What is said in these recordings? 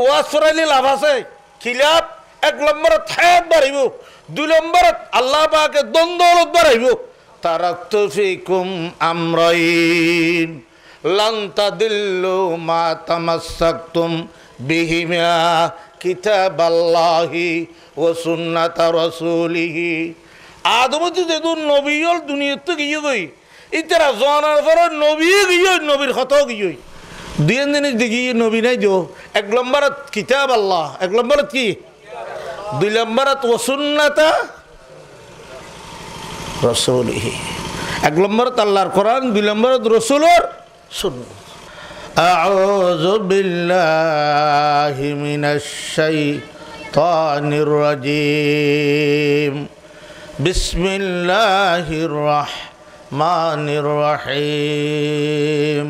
ওয়াজ ফরাইলে লাভ আছে খিলাফ 1 নম্বরত হায়াত বাড়িব 2 নম্বরত আল্লাহ পাকে দ্বন্দ্বলত বাড়াইব তারাকতু ফিকুম আমরাইন লান তাদিল্লু মা তামাসসাকতুম বিহিমা কিতাবাল্লাহি ওয়া সুন্নাতা রাসূলিহি আদমতে যেদুন নবীল দুনিয়াতে গিয়ে গই ইতারা জানার পরে নবী গিয়ে নবীর কথা গিয়ে দুই জিনিস দেখি নবী নাই দিও 1 নম্বরত কিতাব আল্লাহ 1 নম্বরত কি 2 নম্বরত ওয়া সুন্নাতা রাসূলিহি 1 নম্বরত আল্লাহর কোরআন 2 নম্বরত রাসূলের সুন্নাত আউযু বিল্লাহি মিনাশ শাইতানির রাজীম বিসমিল্লাহির রাহমানির রহিম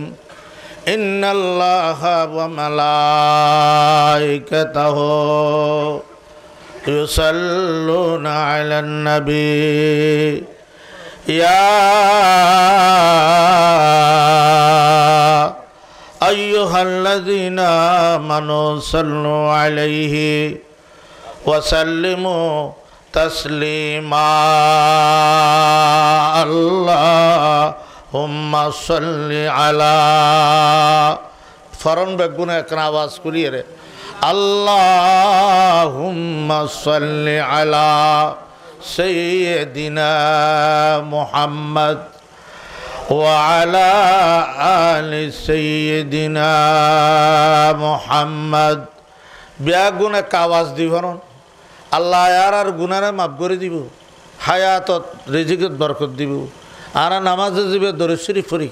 ইন্নাল্লাহা ওয়া মালাইকাতাহু ইউসাল্লুনা আলান নবী ইয়া আইয়ুহাল্লাযীনা আমানু সাল্লু আলাইহি ওয়া সাল্লিমু তাসলিমা আল্লাহুম্মা সাল্লি আলা ফরন বেগুনা একনা আওয়াজ করিয়ে রে আল্লাহুম্মা সাল্লি আলা সাইয়্যিদিনা মুহাম্মদ ওয়া আলা আলি সাইয়্যিদিনা মুহাম্মদ বেগুনা এক আওয়াজ দিবরন আল্লাহ আর গুনারে মাফ করে দিব হায়াতত রিজিকত বরকত দিব আর নামাজে যাবে দরুদ শরীফ পড়ি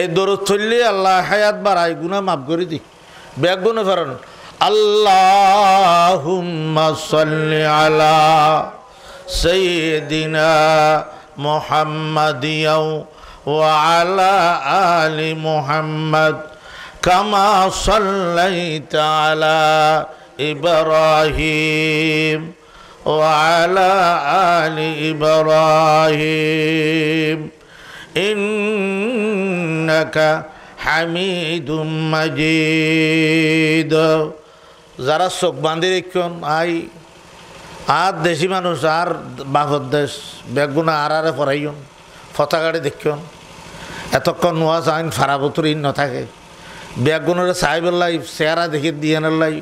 এই দরুদ পড়লে আল্লাহ হায়াত বাড়ায় গুনাহ মাফ করে দি বেগুনা ফরন আল্লাহুম্মা সাল্লি আলা সাইয়্যিদিনা মুহাম্মাদিয়াও ওয়া আলা আলি মুহাম্মদ কামা সাল্লাইতা আলা ইব্রাহিম ওয়া আলা আলি ইব্রাহিম ইন্নাকা হামিদুম মাজিদ যারা চোখ বাঁধি রেখন আর দেশি মানুষ আর বাপর দেশ বেগুনা আরে পড়াইন পতাকাড়ি দেখুন এতক্ষণ ওয়াজ আইন ফারাবতুর ইন নথাকে বেগুনের সাহেবের চেহারা দেখে দিয়ে লাই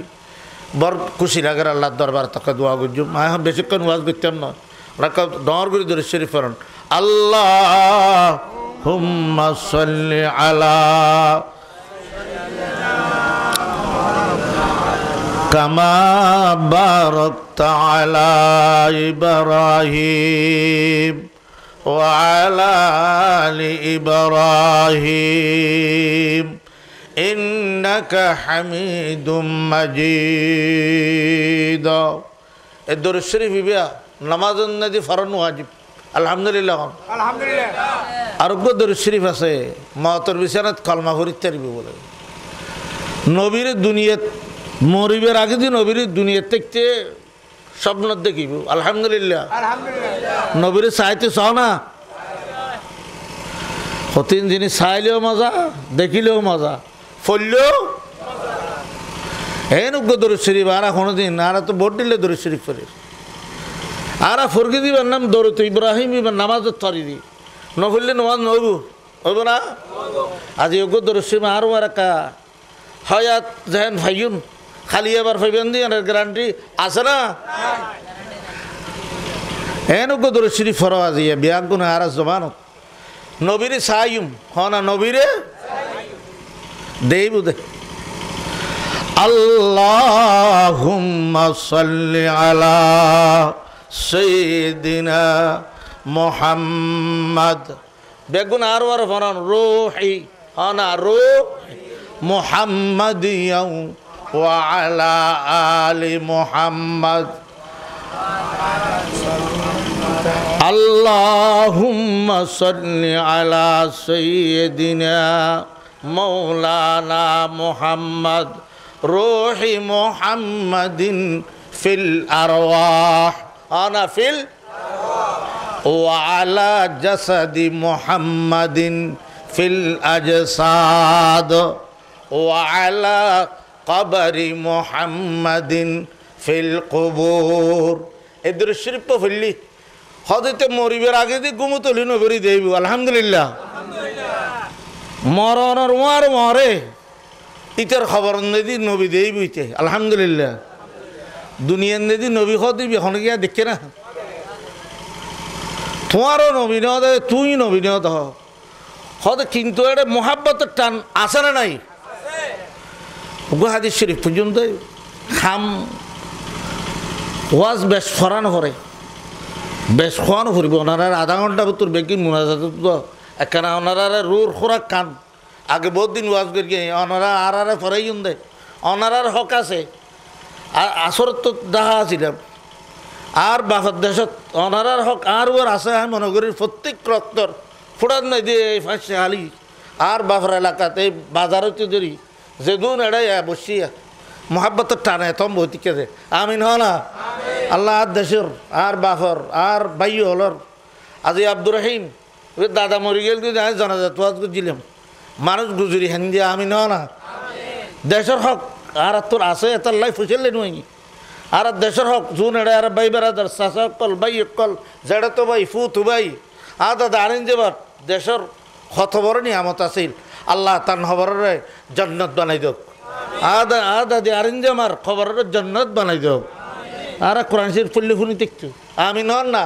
বর খুশি লাগে আল্লাহর দরবার তকে দোয়া করছুম এখন বেশিক্ষণ ওয়াজ করতাম না ওরা ডর করে ধরে শরীফ ফেরন আল্লাহুম্মা সাল্লি আলা কামা বারাকতা আলা ইব্রাহিম ওয়া আলা আলি ইব্রাহিম ইন্নাকা হামিদুম মাজিদ এ দরুদ শরীফ বিয়া নামাজের নদী ফরন ওয়াজিব আলহামদুলিল্লাহ আলহামদুলিল্লাহ আরোগ্য দরুদ শরীফ আছে মওতের বিছানাত কলমা পড়তে পারবি বলে নবীর দুনিয়াত মরিবের আগে দিন নবীর দুনিয়াত দেখতে স্বপ্ন দেখিব আলহামদুলিল্লাহ আলহামদুলিল্লাহ নবীর চাইতে চাও না কঠিন জিনিস চাইলেও মজা দেখিলেও মজা ফললেও এই নগ্য দরুদ শরীফ আর কোনোদিন আর তো ভোট দিলে দরুদ শরীফ করে আর ফরকি দিবার নাম দরুদ ইব্রাহিম এবার নামাজত তরি দি নফললে নামাজ নব হইব না আজ যোগ্য দরুদ শরীফ আরও আর একা হয়াত যেহেন ভাইয়ুন খালি এবার ফাইবেন দিয়ে গ্যারান্টি আছে না এই নগ্য দরুদ শরীফ ফর আজিয়া বিয়াক গুণ আর জমানত নবীরে সাইম হনা নবীরে দেব দে আল্লাহুম্মা সাল্লি আলা সাইয়্যিদিনা মুহাম্মদ বেগুন আর ফরান রূহি হনা রূহি মুহাম্মাদিয়াও ওয়া আলা আলি মুহাম্মদ আল্লাহুম্মা সাল্লি আলা সাইয়্যিদিনা মাওলানা মুহাম্মদ রূহি মুহাম্মাদিন ফিল আরওয়াহ আনা ফিল ওয়া আলা জাসাদি মুহাম্মাদিন ফিল আজসাদ ওয়া আলা কবরি মুহাম্মাদিন ফিল কুবুর। এই দরুদ শরীফ পড়লি হযরতে মরিবের আগে দি গুমতলি নবী দেব আলহামদুলিল্লাহ। মরণের ওয়ার মরে ইতার খবর নদী নবী দেব ইতে আলহামদুলিল্লাহ। দুনিয়ার নদী নবী হদি এখন গিয়া দেখে না তোমারও নবী ন দে তুই নবী ন দহ হতে, কিন্তু এটা মোহাব্বতের টান আছে না নাই? হাদিস শরীফ পর্যন্ত খাম ওয়াজ বেশ ফরান করে বেশ খোয়ানো ফুরিব ওনারা আধা ঘন্টা ভিতর বেগিন মোনাজাত একখানা ওনারা রোর খোরাক কান আগে বহুত দিন ওয়াজ করি ওনারা আর ফরাই দেয় ওনারার হক আছে। আর আসরত তো দেখা ছিলাম আর বাফার দেশত অনারার হক আর ওর আছে। আমি মনে করি প্রত্যেক রক্তর ফুটান নাই দিয়ে এই ফাঁসে হালি আর বাফার এলাকাতে এই বাজারতে ধরি যেদুন এড়াই বসিয়া মোহাব্বতের টানে তম বৈতিকে দে আমিন হ না আল্লাহ আর দেশের আর বাফর আর বাইয় হলর আজি আব্দুর রহিম ওই দাদা মরি গেল জানাজাত ওয়াজ করছিলাম মানুষ গুজরি হেন দিয়ে আমিন হ না দেশের হক আর তোর আছে এটার লাই ফুসেলে নই আর দেশের হক জুন এড়ে আর বাই বেড়াদার চাষা কল বাই কল যেটা তো বাই ফু তু বাই দাদা আনিন যাবার দেশের কত বড় নিয়ামত আছিল আল্লাহ তার খবরের জন্নত বানাই দোক দাদি আরিন যে আমার খবরের জন্নত বানাই দোক আর কোরআন শরীফ পড়লে ফুনি দেখতো আমি নন না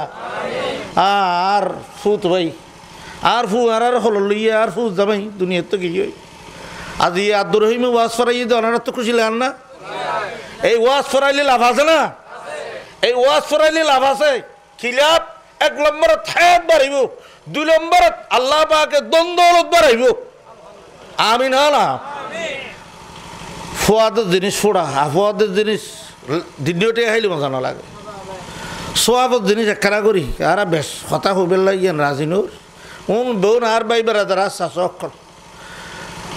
আর ফু তু ভাই আর ফু আর হল লইয়া আর ফু যাবাই দুনিয়ার তো কি আজি আব্দুর রহিমে ওয়াজ ফরাই ওনারা তো খুশি লাগান না? এই ওয়াজ ফরাইলে লাভ আছে না? এই ওয়াজ ফরাইলে লাভ আছে। খিলাফ 1 নম্বরত হায়াত বাড়িব, 2 নম্বরত আল্লাহ পাকে দ্বন্দ্বলত বাড়াইব আমিন না? ফুয়াদের জিনিস ফোড়া আফওয়াদের জিনিস দ্বিতীয়টে খাইলে মজা না লাগে। সোয়াবত জিনিস একখানা করি আর বেশ কথা হইবে লাগিয়েন রাজিনুর বোন আর বাই বেড়াদার শাসক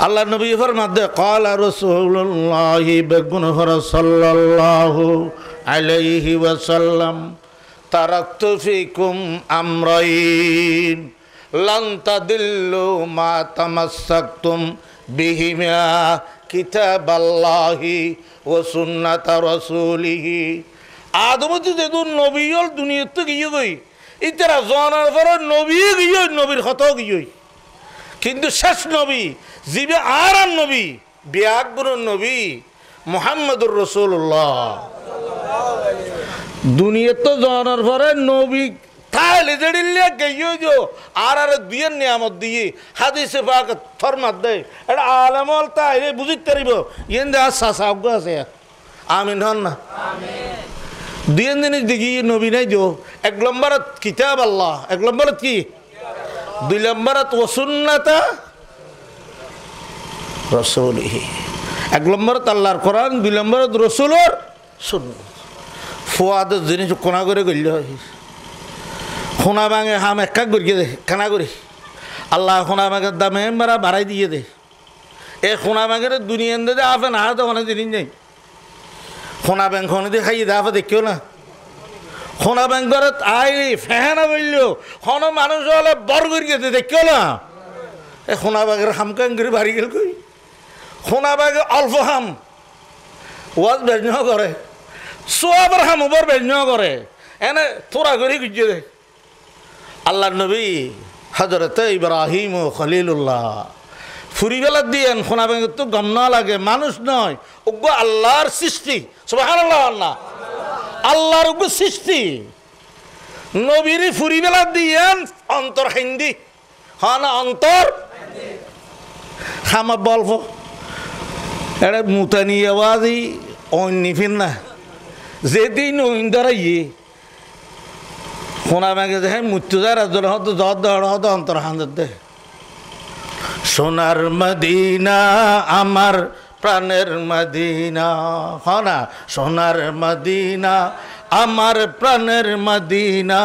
আল্লাহ নবী ফরমাতে ক্বালা রাসূলুল্লাহি বেগুন সাল্লাল্লাহু আলাইহি ওয়াসাল্লাম তারাকতু ফিকুম আমরাইন লান তাদিল্লু মা তামাসসাকতুম বিহিমা কিতাবাল্লাহি ওয়া সুন্নাতা রাসূলিহি। আদমতে যেদুন নবী হল দুনিয়াতে গিয়ে গই ইতারা জানার পরে নবী গিয়ে নবীর কত গিয়ে কিন্তু শেষ নবী জিবে আর নবী বিয়াকবর নবী মুহাম্মদুর রাসূলুল্লাহ দুনিয়াতে জানার পরে নবী তাহলে জড়িলে গিয়ে যো আর দিয়ে নিয়ামত দিয়ে হাদিসে পাক ফরমাত দেয় এটা আলেমল তাইলে বুঝিতে পারিব ইয়েন দে আশা আছে আমিন হন না দুই জিনিস দেখি নবী নাই যো 1 নম্বরত কিতাব আল্লাহ 1 নম্বরত কি 2 নম্বরত ওয়াসুন্নাতা রাসূলিহি 1 নম্বরত আল্লাহর কোরআন 2 নম্বরত রাসূলের সুন্নাত। ফুয়াদ জিনিস কোনা করে গইল খোনা ভাঙে হাম একা করিয়ে দে কানা করি আল্লাহ খোনা ভাঙের দামে মারা বাড়াই দিয়ে দে এই খোনা ভাঙের দুনিয়ান দে আফে না তো অনেক জিনিস নেই খোনা ব্যাংক খনে দিয়ে খাইয়ে দে আফে দেখিও না খোনা ব্যাংকত আইলি ফেহানা বলল খন মানুষ হলে বর করিয়ে দে দেখিও না এই খোনা বাগের হাম কান করে বাড়ি গেল কই খোনা বাগে অল্প হাম ওয়াজ বেজ করে সোয়াবার হাম ওপর বেজ করে এনে তোরা করে গুজিয়ে দে। আল্লাহ নবী হযরত ইব্রাহিম ও খলিলুল্লাহ ফুরিবেলা দিয়েন খোনা ব্যাংক তো গম না লাগে মানুষ নয় ওগো আল্লাহর সৃষ্টি সুবহানাল্লাহ আল্লাহ আল্লাহর ওগো সৃষ্টি নবীর ফুরিবেলা দিয়েন অন্তর হিন্দি হ্যাঁ না অন্তর খামা বলবো এটা মুতানি আওয়াজই অন্য ফির না যেদিন ইন্দারা ইয়ে খোনা ব্যাংকে দেখে মৃত্যু যায় রাজ্য হতো হতো অন্তর হান্দার দে সোনার মদিনা আমার প্রাণের মদিনা হয় না সোনার মদিনা আমার প্রাণের মদিনা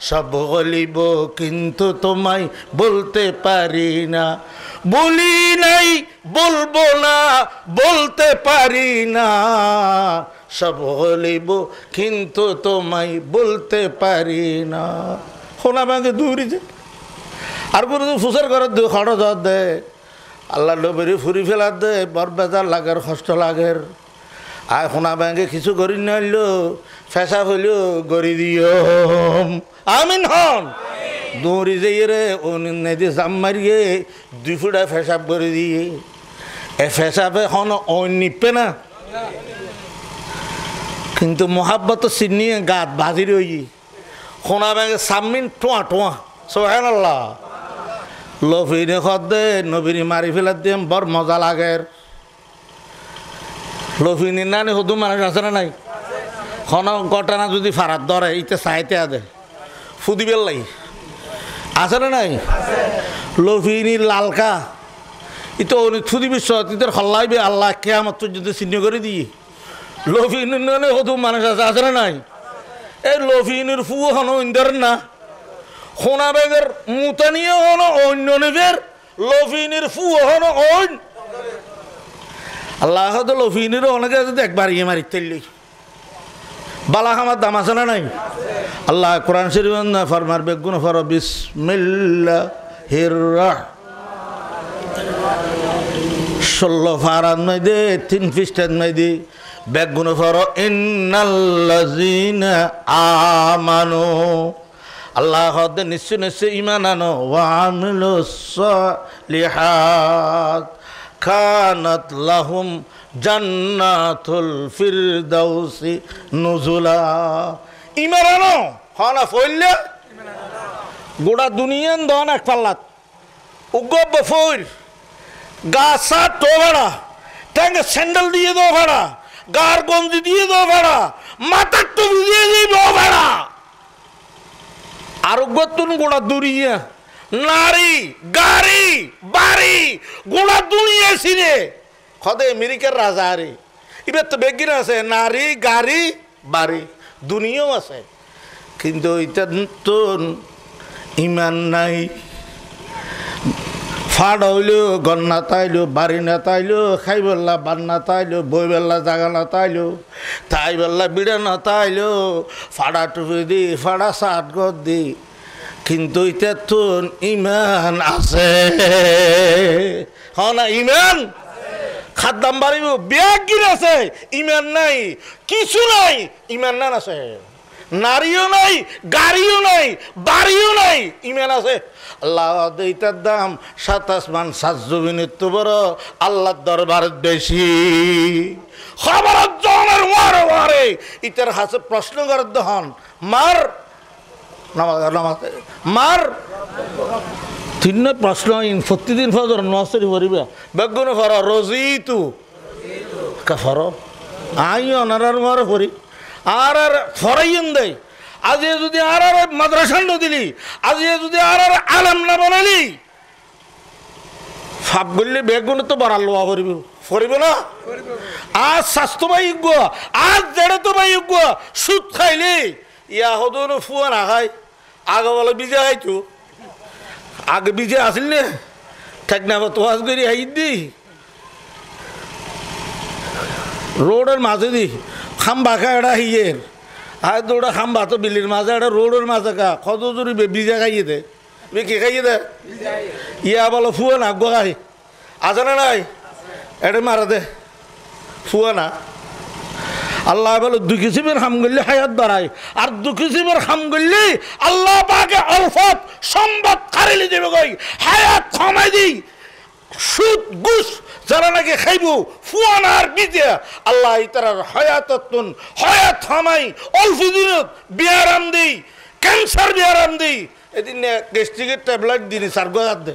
সব বলিব কিন্তু তোমায় বলতে পারি না বলি নাই বলবো না বলতে পারি না সব বলিব কিন্তু তোমায় বলতে পারি না খোলা ব্যাংকে দূরি যে আর কোনো ফুসের ঘর খড় জর দে আল্লাহ নবীরে ফুরি ফেলার দে বর বেজার লাগের কষ্ট লাগের আর সোনা ব্যাংকে কিছু করি নাইল ফেসা হইল গড়ি দিও আমিন হন দৌড়ি যাইয়ে রে ও নেদি জাম মারিয়ে 2 ফুটা ফেসাব করে দিয়ে এ ফেসাবে হন ও নিপে না কিন্তু মোহাব্বত চিনিয়ে গাত বাজি রই সোনা ব্যাংকে সামমিন টোয়া টোয়া সোহেন আল্লাহ লফিনে খদে নবীনি মারি ফেলার দিয়ে বড় মজা লাগের লফিনি নানি হদু মানুষ আছে না নাই খন ঘটনা যদি ফারাত ধরে ইতে চাইতে আদে ফুদি বেল্লাই আছে না নাই লফিনি লালকা ইতো থুদি বিশ্ব ইতের হল্লাইবে আল্লাহ কেয়ামত যদি চিহ্ন করে দিয়ে লফিনি নানি হদু মানুষ আছে না নাই এই লফিনির ফু হন ইন্দার না সোনা ব্যাগের মুতানিও হন অন্য নেবের লফিনির ফু হন অন্য আল্লাহ তো লফিনিরও অনেকে যদি একবার ইয়ে মারি তেললি বালা আমার দাম আছে না নাই আল্লাহ কোরআন শরীফ না ফরমার বেগুন ফর বিসমিল্লাহির ষোলো ফারান মাইদে 3 পৃষ্ঠান মাইদে বেগুন ফর ইন্নাল্লাযিনা আমানু আল্লাহ হদে নিশ্চয় নিশ্চয় ঈমান আনো ওয়া আমিলুস সালিহাত কানাত লাহুম জান্নাতুল ফিরদাউসি নুজুলা ঈমান আনো হনা ফইলে গোটা দুনিয়ান দন এক পাল্লাত উগব ফইর গাছা তো ভাড়া ট্যাঙ্গে স্যান্ডেল দিয়ে দো ভাড়া গার গঞ্জি দিয়ে দো ভাড়া মাথার টুপি দিয়ে দিব ভাড়া আরোগ্যতুন গোড়া দুনিয়া নারী গাড়ি বাড়ি গোড়া দুনিয়া ছিনে খদে আমেরিকার রাজা রে এবার তো বেগিন আছে নারী গাড়ি বাড়ি দুনিয়াও আছে কিন্তু এটা তো ইমান নাই ফাড হইলো গন না তাইলো বাড়ি না তাইলো খাই বেল্লা বান না তাইলো বই বেল্লা জাগা না তাইলো তাই বেল্লা বিড়া না তাইলো ফাড়া টুপি দি ফাড়া সাত গদ দি কিন্তু এটা তো ইমান আছে হ্যাঁ না ইমান খাদ্দাম বাড়িব ব্যাগ গির আছে ইমান নাই কিছু নাই ইমান না আছে নারীও নাই গাড়িও নাই বাড়িও নাই ইমান আছে আল্লাহ এইটার দাম 27 মান 7 জমিনের তো বড় আল্লাহর দরবার বেশি খবর জনের ওয়ারে ওয়ারে ইতার হাসে প্রশ্ন করে দহন মার নামাজ মার তিন প্রশ্ন প্রতিদিন ফজর নসরি ভরিবা বেগুন ফর রোজিতু কাফর আই অনারার মারে ভরি আর আর ফরাইন দেয় আজ যদি আর আর মাদ্রাসা দিলি আজ যদি আর আর আলেম না বানালি ফাপ বললে বেগুন তো বাড়াল লোয়া করিব করিব না আজ স্বাস্থ্য বায়োগ্য আজ জেড়ে তো বায়োগ্য সুদ খাইলি ইয়া হদন ফুয়া না খাই আগে বলে বিজে খাইতো আগে বিজে আসিল নে ঠিক না তো আজ করি হাই দি রোডের মাঝে দি খাম্বা খা এটা হিয়ের আর দৌড়া খাম্বা তো বিলির মাঝে এটা রোডের মাঝে কা কত জোরি বিজে খাইয়ে দে কে খাইয়ে দে ইয়া বলো ফুয়া না গো খাই আছে না নাই এটা মারা দে ফুয়া না আল্লাহ বলো 2 কিসিমের হাম করলে হায়াত বাড়ায় আর 2 কিসিমের হাম করলে আল্লাহ পাকে অলফত সম্পদ খারিলি দেবে গই হায়াত কমাই দিই সুদ ঘুষ যারা নাকি খাইব ফুয়ানার বিদে আল্লাহ ইতার হায়াততুন হায়াত থামাই অল্প দিনত বিয়ারাম দেই ক্যান্সার বিয়ারাম দেই এদিন গ্যাস্ট্রিকের ট্যাবলেট দিনি সারগোয়াত দে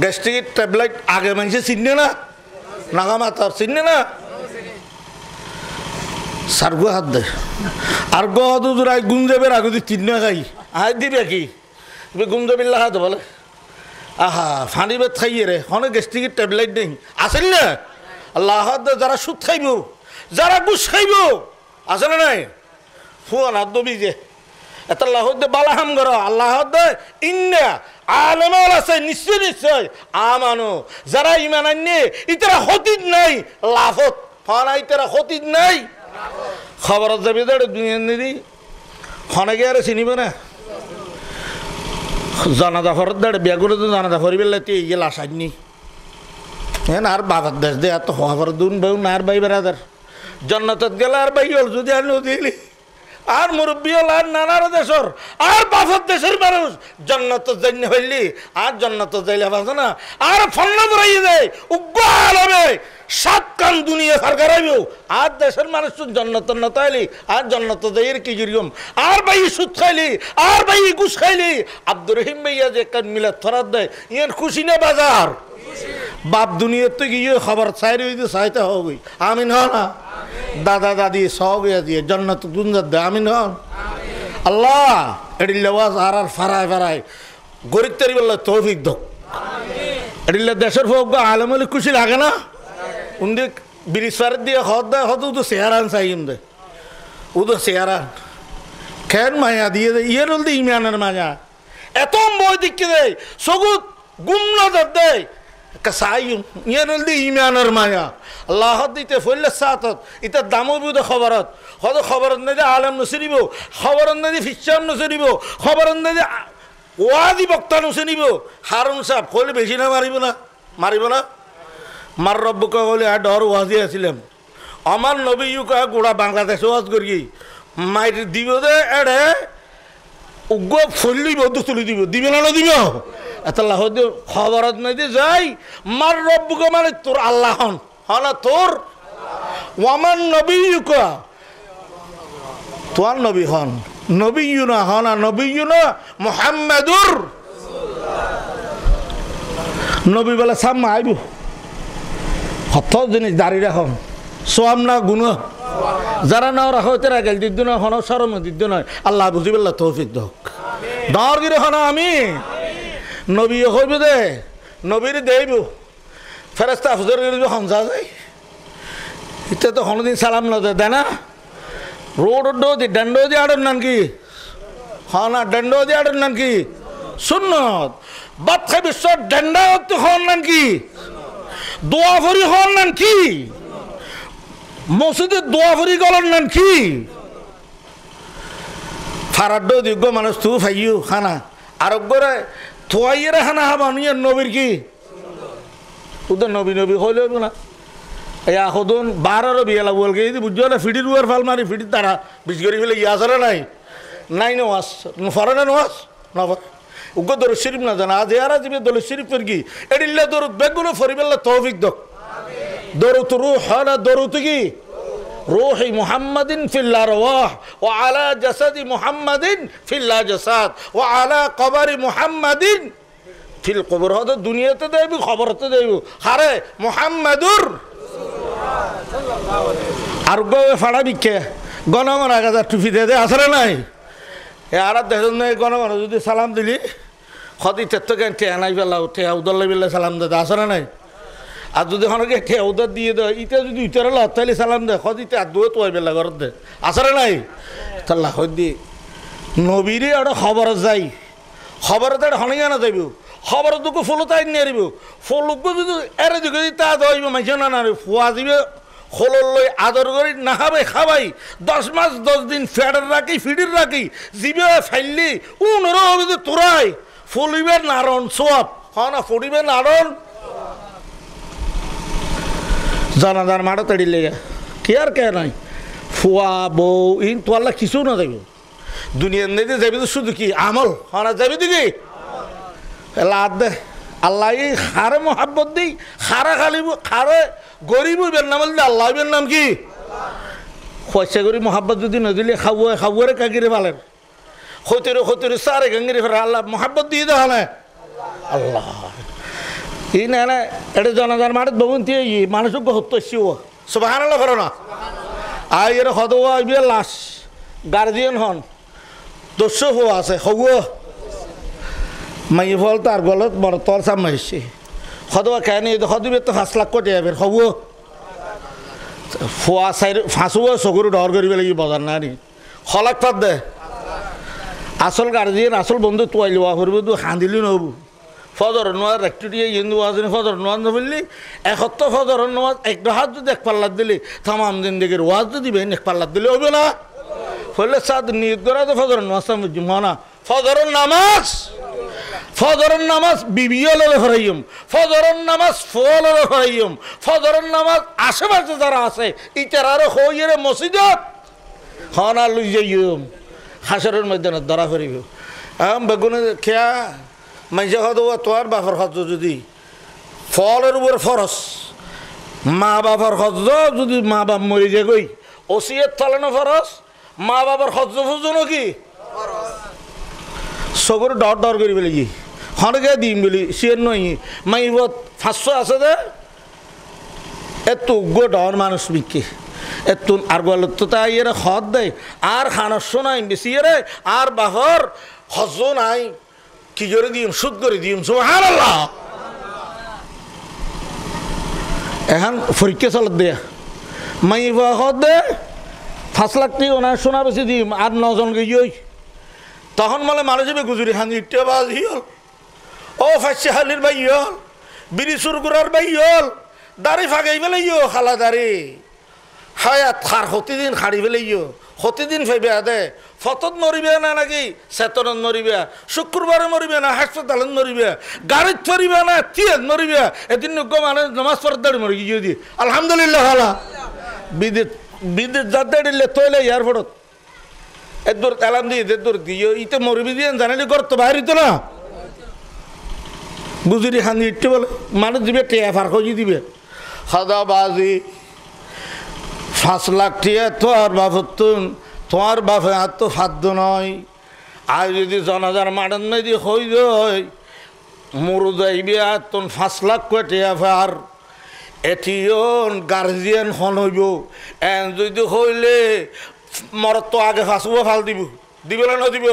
গ্যাস্ট্রিকের ট্যাবলেট আগে মানুষে চিনে না নাগামাতার চিনে না সারগো হাত দে আর গদুরাই গুঞ্জাবের আগে যদি চিহ্ন খাই আয় দিবে কি গুঞ্জাবিল্লা হাত বলে আহা ফানি বেত খাইয়ে রে অনেক গ্যাস্ট্রিকের ট্যাবলেট নেই আসেন না আল্লাহ যারা সুদ খাইব যারা ঘুষ খাইব আছে না নাই ফুয়ান হাত দবি যে এত আল্লাহ বালা হাম কর আল্লাহ ইন্না আলেমল আছে নিশ্চয় নিশ্চয় আমানো যারা ইমান আনে ইতারা হতিদ নাই লাভত ফানা ইতারা হতিদ নাই খবর যাবি দুনিয়া নিদি খনে আর চিনিব না জানাজা ফরত দাঁড়ে বিয়া করে তো জানাজা ফরি বেলা তুই ইয়ে লাশ আননি আর বাবার দেশ দে এত হওয়ার দুন বউ না আর ভাই বেড়াদার জন্নতত গেলে আর ভাই হল যদি আর নদীলি আর মুরব্বী হল আর নানার দেশর আর বাফর দেশের মানুষ জন্নত জন্য হইলি আর জন্নত যাইলে বাঁচে না আর ফন্ন ধরাই দেয় উগ্র আলমে 7 কান দুনিয়া সরকার আইব আর দেশের মানুষ জন্নত নতাইলি আর জন্নত যাইয়ের কি জরিয়ম আর ভাই সুদ খাইলি আর ভাই ঘুষ খাইলি আব্দুর রহিম ভাইয়া যে কান মিলাদ থরাত দেয় ইয়ার খুশি না বাজার বাপ দুনিয়ার তো গিয়ে খবর চাই রইতে চাইতে হবে আমিন হ না দাদা দাদি সব দিয়ে জন্নত দুনজাত দে আমিন হন আল্লাহ এটি লেওয়াজ আর ফারায় ফারায় গরিব তারি বললে তৌফিক দোক এটি দেশের ফোক আলমলি খুশি লাগে না উন্দি ব্রিজ ফার দিয়ে হদ দেয় হদ উদো চেহারান চাইম দে উদো চেহারান খেন মায়া দিয়ে দে ইয়ে বলতে ইমানের মায়া এত বই দিকে দেয় সগুত গুম নজর দেয় কাসাইম ইয়ে বলতে ইমানের মায়া আল্লাহ দিতে ফলে সাতত এটা দামও বুধ খবরত হয়তো খবরত না যে আলম নসরিব খবরত না যে ফিসাম নসরিব খবরত না যে ওয়াদি বক্তা নসরিব হারুন সাহ কইলে বেশি না মারিব না মার রব্বকে বলে আর ডর ওয়াজি আসিলাম আমার নবী ইউকা গোড়া বাংলাদেশ ওয়াজ করি মাইর দিব দে এড়ে উগ্র ফলিব তুলি দিব দিবে না দিব এত লাহ খবরত নাই যে যাই মার রব্বকে মানে তোর আল্লাহ হন হনা তোর ওয়ামান নবী ইউকা তোর নবী হন নবী ইউনা হনা নবী ইউনা মুহাম্মাদুর নবী বলে সামনে আইব হত জিনিস দাঁড়িয়ে রাখুন সোয়াম না গুণ যারা নাও রাখো তারা গেল দিদ্য নয় হন সরম দিদ্য নয় আল্লাহ বুঝিবেল্লা তৌফিক দক দর গিরে হন আমি নবী হইব দে নবীর দেব ফেরেস্তা আফজর হনসা যায় ইতে তো হনদিন সালাম ন দে না রোড দি ডন্ডো দি আড়ন নান কি হনা ডন্ডো দি আড়ন নান কি সুন্নত বাদ খাই বিশ্ব ডন্ডা তো হন নান কি দোয়া ভরি হন নান কি মসজিদে দোয়া ভরি গলন নান কি ফারাড্ড দিগ্গ মানুষ তু ফাইয়ু খানা আরোগ্যরে থোয়াইয়ের খানা হাবানিয়ে নবীর কি ওদের নবী নবী হইল না এই আহদন 12 বিয়েলা বলকে যদি বুঝছো না ফিটির উয়ার ফাল মারি ফিটির তারা বিশ করে ফেলে ইয়ে আসলে নাই নওয়াজ ফরে না নওয়াজ না উগ্র দরুদ শরীফ না জানা আজ এরা যাবে দরুদ শরীফ এর কি এডিল্লা দরুদ বেগুলো ফরিবেল্লা তৌফিক দক দরুদ রূহ হলা দরুদ কি রূহি মুহাম্মাদিন ফিল্লা রওয়াহ ওয়া আলা জাসাদি মুহাম্মাদিন ফিল্লা জাসাদ ওয়া আলা কবরি মুহাম্মাদিন ফিল কবর হদ দুনিয়াতে দেব খবরতে দেব হারে মুহাম্মাদুর আর গো ফাড়া বিকে গণগণ আগে টুপি দে আসলে নাই এ আর দেখুন গণগণ যদি সালাম দিলি খদি তেত্তকে ঠেয়া নাই পেলাও ঠেয়া উদল্লা বেলা সালাম দে আসলে নাই আর যদি হনকে ঠেয়া উদার দিয়ে দেয় ইটা যদি উতারে ল তাইলে সালাম দে খদিতে আর দুয়ে তোয়াই বেলা ঘর দে আসলে নাই তাল্লা হদি নবীরে আর খবর যাই খবর তার হনিয়া না যাইব খবর দুঃখ ফুলো তাই নিয়ে আরিব ফুলুকো যদি এরে দিকে তা দইব মাইছে না ফুয়া দিবে খোলর লই আদর করি না খাবাই 10 মাস 10 দিন ফেডার রাখি ফিডির রাখি জিবে ফাইলি উনর হবে তোরাই ফুলিবে নারণ সোয়াব হনা ফুডিবে নারণ জানাজার মাঠে তাড়ি লেগে কি আর কে নাই ফুয়া বউ ইন তোয়াল্লা কিছু না যাইব দুনিয়ার নেই যাবি তো শুধু কি আমল হনা যাবি দিকে লাদ দে আল্লাহ খারে মোহাব্বত দিই খারা খালিব খারে গরিব বের নাম আল্লাহ বের নাম কি পয়সা করি মোহাব্বত যদি নদিলে খাবুয়ারে কাকিরে ফালেন খতিরে সারে গাঙ্গিরে ফেরা আল্লাহ মোহাব্বত দিয়ে দেওয়া না আল্লাহ ই না না এটা জনজার মাঠে বগুনতি মানুষকে হত্যি ও সুবাহান আল্লাহ ফেরো না আর এর হদওয়া আইবে লাশ গার্জিয়ান হন দস্য হওয়া আছে হবুয়া মাই ফল তার গলত বড় তল সামাইছে হদওয়া কেন হদিবে তো 5 লাখ কোটি যাবে হব ফুয়া সাইড ফাঁসুয়া চকুর ডর করিব লাগি বজার না নি খলাক পাত দে আসল গার্জিয়ান আসল বন্ধু তোয়াই লোয়া করব তো হাঁদিলি নহব ফজর নোয়াজ একটু দিয়ে হিন্দু আছেন ফজর নোয়াজ নবললি একত্র ফজর নোয়াজ একটা হাত যদি এক পাল্লাত দিলি তামাম জিন্দিগির ওয়াজ যদি বেন এক পাল্লাত দিলে হবে না ফলে সাদ নিয়ত করা তো ফজর নোয়াজ বুঝি মনা ফজর নামাজ ফজরের নামাজ বিবিয়লের হরাইম, ফজরের নামাজ ফলের হরাইম, ফজরের নামাজ আশেপাশে যারা আছে ইতারারে হইরে মসজিদত হনা লই যাইম হাসরের ময়দানে ধরা ফেরিব। বেগুনে খেয়া মাইজা হদ তোর বাপর হজ যদি ফলের উপর ফরস, মা বাবার হজ যদি মা বাপ মরে যায় গই ওসিয়ত চালানো ফরস, মা বাবার হজ ফুজনো কি সগর ডর ডর করি বলে কি হনকে দিম বলি সিয়ের নই মাইবত 500 আছে দে এত উগ্র ডর মানুষ বিকে এত আর গল তো তাই এর হদ দেয় আর খানস্য নাই বেশি এরে আর বাহর হজ নাই কি করে দিম সুদ করে দিম সুবহানাল্লাহ। এখন পরীক্ষা চালত দেয়া মাইবা হদ দে 5 লাখ টাকা ওনার সোনা বেশি দিম আর 9 জন গিয়ে তখন বলে মানুষ গুজুরি হানি ইটে বাজি হল ও ফাঁসি হালির ভাই হল বিড়ি সুর করার ভাই হল দাড়ি ফাঁকাই ফেলে খালা দাড়ি হায়াত খার প্রতিদিন খাড়ি ফেলে প্রতিদিন ফেবে দে ফতত মরিবে না নাকি চেতনত মরিবে, শুক্রবারে মরিবে না হাসপাতালত মরিবে, গাড়িত ফরিবে না তিয়েত মরিবে, এদিন মানে নমাজ পড়ার দাড়ি মরি গিয়ে দি আলহামদুলিল্লাহ হালা বিদ্যুৎ বিদ্যুৎ যার দাঁড়িয়ে তৈলে এয়ারপোর্টত এদুর এলাম দিয়ে এদুর দিয়ে ইতে মরবি দিয়ে জানালি কর তো বাইরে তো না গুজুরি হানি ইটে বলে মানুষ দিবে টেয়া ফার খুঁজি দিবে খাদা বাজি 5 লাখ টিয়া তোর বাপতুন তোমার বাপে আর তো ফাদ্য নয় আর যদি জনাজার মাডান নাই দিয়ে হই যায় মরু যাইবে আর তোর 5 লাখ করে টিয়া ফার এটিও গার্জিয়ান হন হইব এন যদি হইলে মরত তো আগে ফাঁসবো ফাল দিব দিবে না দিব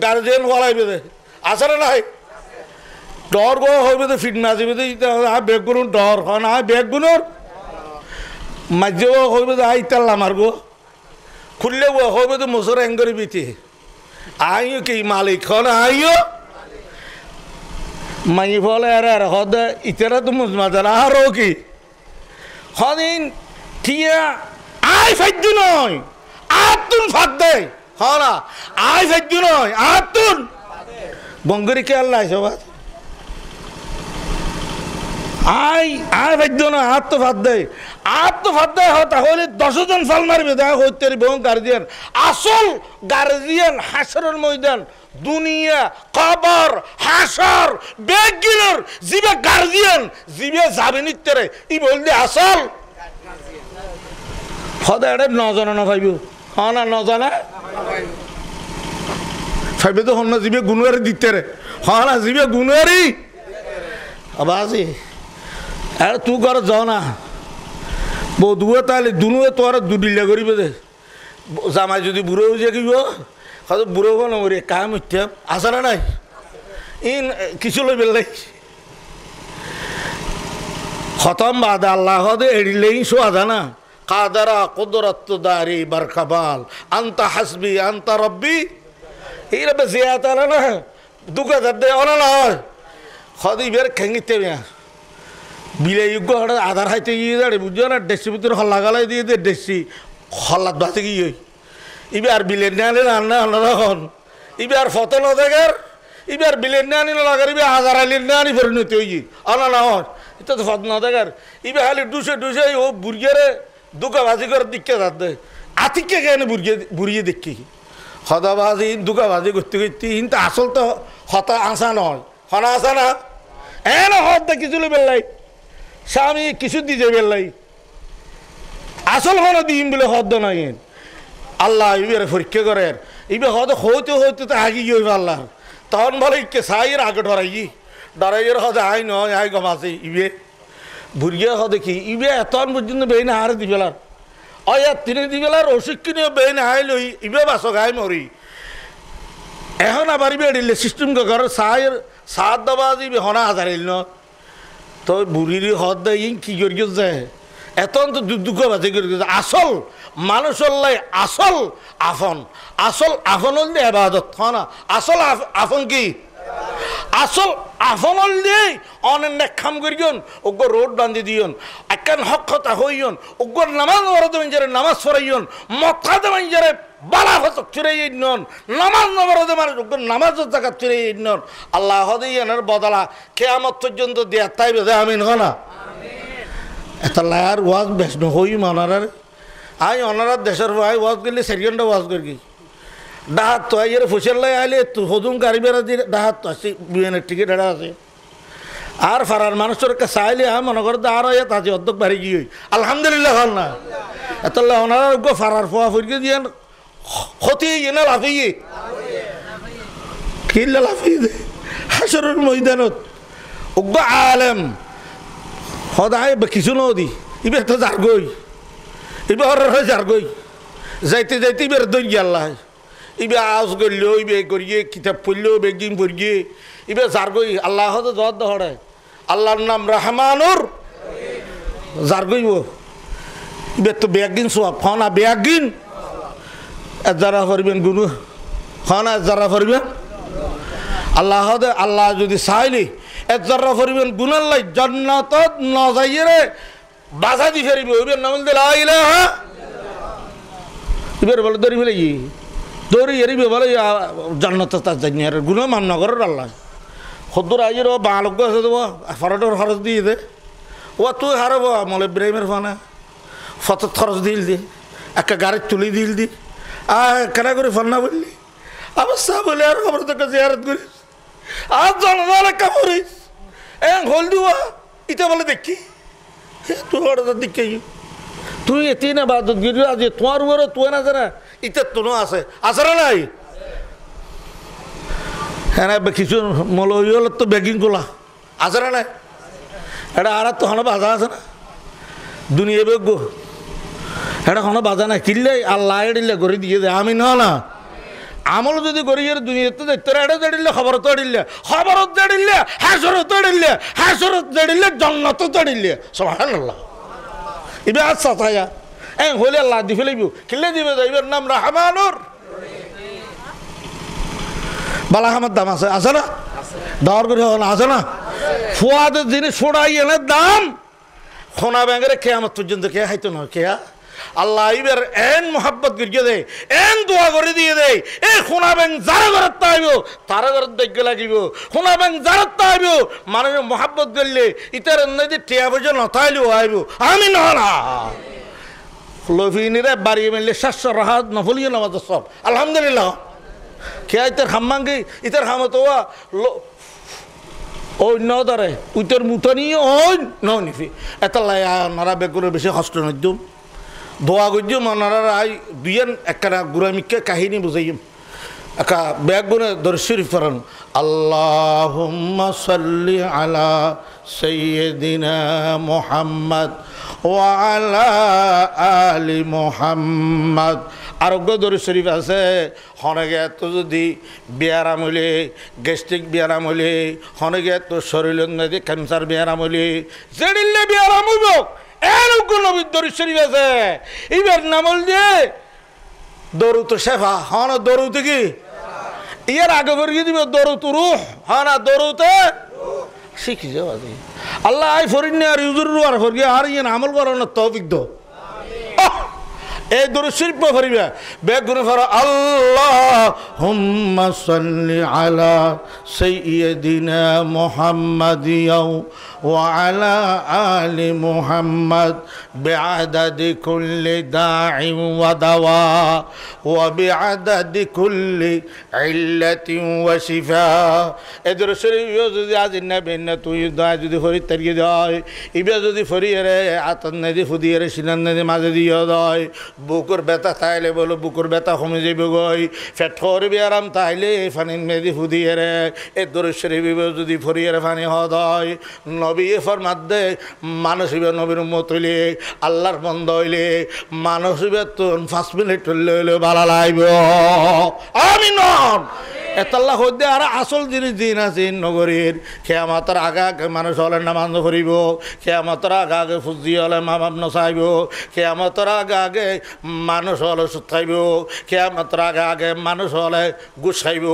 গার্জিয়ান হলাইবে দে আছে না নাই ডর গো হইবে তো ফিট না যাবে বেগ গুণ ডর হয় না বেগ গুণর মাঝে হইবে তো আইতাল্লা মারবো খুললে হইবে তো মোসর এঙ্গরি বিতে আইও কি মালিক হন আইও মাই ফলে আর হদ ইতারা তো মুজমাদার আরও কি হদিন টিয়া আই ফাইদ্য নয় আতুন ফাদ দেয় হলা আই ফাইদ্য নয় আতুন বঙ্গরি কে আল্লাহ সবাই আই আই ফাইদ্য নয় আত্ম ফাদ দেয় তাহলে 10 জন ফাল মারবে দেখা হইতে বং গার্জিয়ান আসল গার্জিয়ান হাসরের ময়দান দুনিয়া কবর হাসর বেগিলর জিবে গার্জিয়ান জিবে যাবে নিত্যরে ই বলতে আসল হদা এটা 9 জন না ভাইব হ্যাঁ না 9 জন ভাইবে তো হন না জিবে গুনুয়ারি দিতে রে হ্যাঁ না জিবে গুনুয়ারি আবাজি আর তুই ঘর যাও না বধুয়ে তাহলে দুনুয়ে তোর দুডিলা করিবে দে জামাই যদি বুড়ো হয়ে যাবি হয়তো বুড়ো হবো নমরে কাম হইতে আসা না নাই ইন কিছু লই বেলাই খতম বাদ আল্লাহ দে এড়িলেই সোয়াদা না কাদারা কুদরত দারি বারকাবাল আন্তা হাসবি আন্তা রব্বি এই রবে জিয়াত আলা না দুকা দে অনা না হয় খদি বের খেঙ্গিতে বিয়া বিলাই হঠাৎ আধার হাইতে গিয়ে দাঁড়ে বুঝছো না ডেসির ভিতরে হল্লা গালাই দিয়ে দে ডেসি হল্লাত বাঁচে গিয়ে ইবে আর বিলের নিয়ে আনলে রান্না আলাদা হন ইবে আর ফতো ন দেখার ইবে আর বিলের নিয়ে আনি লাগার ইবে হাজার আলির নিয়ে আনি পরিণতি হই আনা না হন এটা তো ফত ন দেখার ইবে খালি ডুসে ও বুড়িয়ারে দুকাবাজি করে দিকে যাতে আতিকে কেন বুড়িয়ে দেখি হদাবাজি দুকাবাজি করতে করতে কিন্তু আসল তো হতা আসা নয় হনা আসা না এন হদ দেখি চলে বেল্লাই স্বামী কিছু দিতে বেল্লাই আসল হনা দিম বলে হদ নাই আল্লাহ ইবের পরীক্ষা করেন ইবে হদ হইতে হইতে তো আগি গিয়ে আল্লাহ তখন বলে কে সাইয়ের আগে ডরাইয়ের হদে আই নয় আই গমাছে ইবে বুড়িয়া হদে কি ইবে এতন পর্যন্ত বেইনা হারে দিবেলার অয়া তিনি দিবেলার অশিক্ষণীয় বেইনা হাই লই ইবে বাসক আই মরি এখন আবার ইবে এড়িলে সিস্টেম ঘর সাইয়ের সাত দবাজ ইবে হনা হাজার এল ন তো বুড়ির হদ দেয় কি করি যায় এতন তো দুঃখ বাজে করি আসল মানুষের লাই আসল আফন হল এবাদত হ্যাঁ না আসল আফন কি আসল আফনল দিয়ে অনেক খাম করিয়ন ওগো রোড বান্ধি দিয়ন একান হক কথা হইয়ন ওগো নামাজ ওরা দেবেন যারা নামাজ পড়াইয়ন মক্কা দেবেন যারা বালা হত চুরে নন নামাজ নবর দেবেন ওগো নামাজের জায়গা চুরে নন আল্লাহ হদিয়ানের বদলা কিয়ামত পর্যন্ত দেয়া তাই বেদে আমিন হনা এটা লায়ার ওয়াজ বেশ নহই মানার আই অনারার দেশের ভাই ওয়াজ গেলে সেকেন্ডে ওয়াজ করি ডাহাত তো আইয়ের ফুসেল লাই আইলে হজুম গাড়ি বেড়া দিয়ে ডাহাত তো আসি বিমানের টিকিট এড়া আছে আর ফারার মানুষের কাছে আইলে মনে করতে আর তাজি অর্ধেক বাড়ি গিয়ে আলহামদুলিল্লাহ হল না এত ওনারা গো ফারার ফোয়া ফুরকে দিয়ে ক্ষতি না লাফিয়ে কিল্লা লাফিয়ে দে হাসরের ময়দানত ওগো আলেম সদায় কিছু নদী ইবে তো যারগই ইবে হরের হয়ে যারগই যাইতে যাইতে ইবের দই আল্লাহ ইবে আজ করলেও ইবে করিয়ে কিতাব পড়লেও বেগিন পড়িয়ে ইবে যারগই আল্লাহ তো জবাব দহড়ায় আল্লাহর নাম রহমানুর যারগইব ইবে তো বেগিন সোয়াব হনা বেগিন যারা করবেন গুরু হনা যারা করবেন আল্লাহ আল্লাহ যদি চাইলি যারা করবেন গুণার লাই জান্নাতত না যাইয়ে বাধা দি ফেরিব ইবের নাম দিল ইলাহা ইবের বলে দড়ি ফেলে দৌড়ি এরিবে বলে জান্নাত তার জানিয়ার গুণ মান্য করার আল্লাহ সদ্দুর আইয়ের ও বালক আছে দেবো ফরটোর খরচ দিয়ে দে ও তুই হারব মলে ব্রেমের ফানা ফতত খরচ দিল দি একটা গাড়ির তুলি দিল দি কেনা করে ফন্না বললি আবার চা বলে আর খবর তোকে জিয়ারত করিস আর জনজাল একটা করিস হল দিবা ইটা বলে দেখি তুই হঠাৎ দেখি তুই এটি না বাদ গিরি আজ তোমার উপরে তুই না জানা ইটা তুনো আছে আছে না নাই হ্যাঁ কিছু মলইল তো বেগিং কোলা আছে না নাই এটা আর তো হনো বাজা আছে না দুনিয়া বেগ এটা হনো বাজা না কিনলে আল্লাহ এড়িলে করে দিয়ে দে আমি না আমল যদি করি দুনিয়াতে দেখতে এটা জেডিলে খবরত এড়িলে খবরত জেডিলে হাসরত এড়িলে হাসরত জেডিলে জন্নত জেডিলে সুবহানাল্লাহ ইবে আচ্ছা তাইয়া হলে আল্লাহ দি ফেলাইব কিনলে দিবে যাইবের নাম রহমানুর বালা আমার দাম আছে আছে না দর করে আছে না ফুয়াদের জিনিস ফোড়াই এনে দাম খোনা ব্যাংকের কেয়ামত পর্যন্ত কে হাইতো না কেয়া আল্লাহ ইবের এন মোহাব্বত করিয়ে দেয় এন দোয়া করে দিয়ে দেয় এ খোনা ব্যাংক যারা ঘরত আইব তারা ঘরত দেখতে লাগিব খোনা ব্যাংক যারা আইব মানুষের মোহাব্বত করলে ইতার নদী টিয়া পয়সা নথাইলেও আইব আমি না লফিনিরে বাড়ি মেলে শাস্য রাহাত নফলিয়ে নামাজ সব আলহামদুলিল্লাহ কে ইতার খাম্মাঙ্গি ইতার খামত ওই ন ধরে উইতার মুতনি ওই নিফি এটা লাই নারা বেগুনের বেশি কষ্ট নদ্যম দোয়া গজ্য মনারা আই দুইয়ান একটা গুরামিকে কাহিনী বুঝাইম একা বেগুনে দর্শরী ফরান আল্লাহুম্মা সাল্লি আলা সাইয়্যিদিনা মুহাম্মদ ওয়া আলা আলি মুহাম্মদ আরোগ্য দরুদ শরীফ আছে হনগে তো যদি ব্যায়াম হলে গ্যাস্ট্রিক ব্যায়াম হলে হনগে তো শরীরের মধ্যে ক্যান্সার ব্যায়াম হলে যেদিলে ব্যায়াম হইব এরকম নবীর দরুদ শরীফ আছে এবার নামল দিয়ে দরুদ শেফা হন দরুদ কি ইয়ার আগে বর্গি দিবে দরুদ রূহ হনা দরুদে শিখি যাও আজি আল্লাহ আই ফরিন আর ইউজুর আর ফরগি আর ইয়ান আমল করার তৌফিক দাও এই দরুদ শরীফ পড়িবা বেগুনে ফর আল্লাহুম্মা সাল্লি আলা সাইয়্যিদিনা মুহাম্মাদিয়াও ওয়া আলা আলি মুহাম্মদ বিআদাদি কুল্লি দাঈন ওয়া দাওয়া ওয়া বিআদাদি কুল্লি ইল্লাতিন ওয়া শিফা এই দরুদ শরীফ যদি আজ নবী না তুই দা যদি ফরি তারিয়ে দেয় ইবে যদি ফরিয়ে আতন নদী ফুদিয়ে সিনান নদী মাঝে দিয়ে দেয় বুকুর ব্যথা তাইলে বলো বুকুর ব্যথা কমে যাবে গই ফেট করবি আরাম তাইলে ফানির মেদি ফুদিয়ে রে এ দরুদ শরীফ যদি ফরিয়ে ফানি হয় নবী ফরমাত দে মানুষ নবীর উম্মত হইলে আল্লাহর বন্ধ হইলে মানুষ তো 5 মিনিট হইলে ভালো লাগবে আমি নন এতাল্লা হইতে আর আসল জিনিস দিন আছে নগরীর খেয়ামাতার আগে আগে মানুষ হলে নামাজ পড়িব খেয়ামাতার আগে আগে ফুজি হলে মা বাপ নচাইব খেয়ামাতার আগে আগে মানুষ হলে সুথাইব খেয়ামাতার আগে আগে মানুষ হলে গুছাইব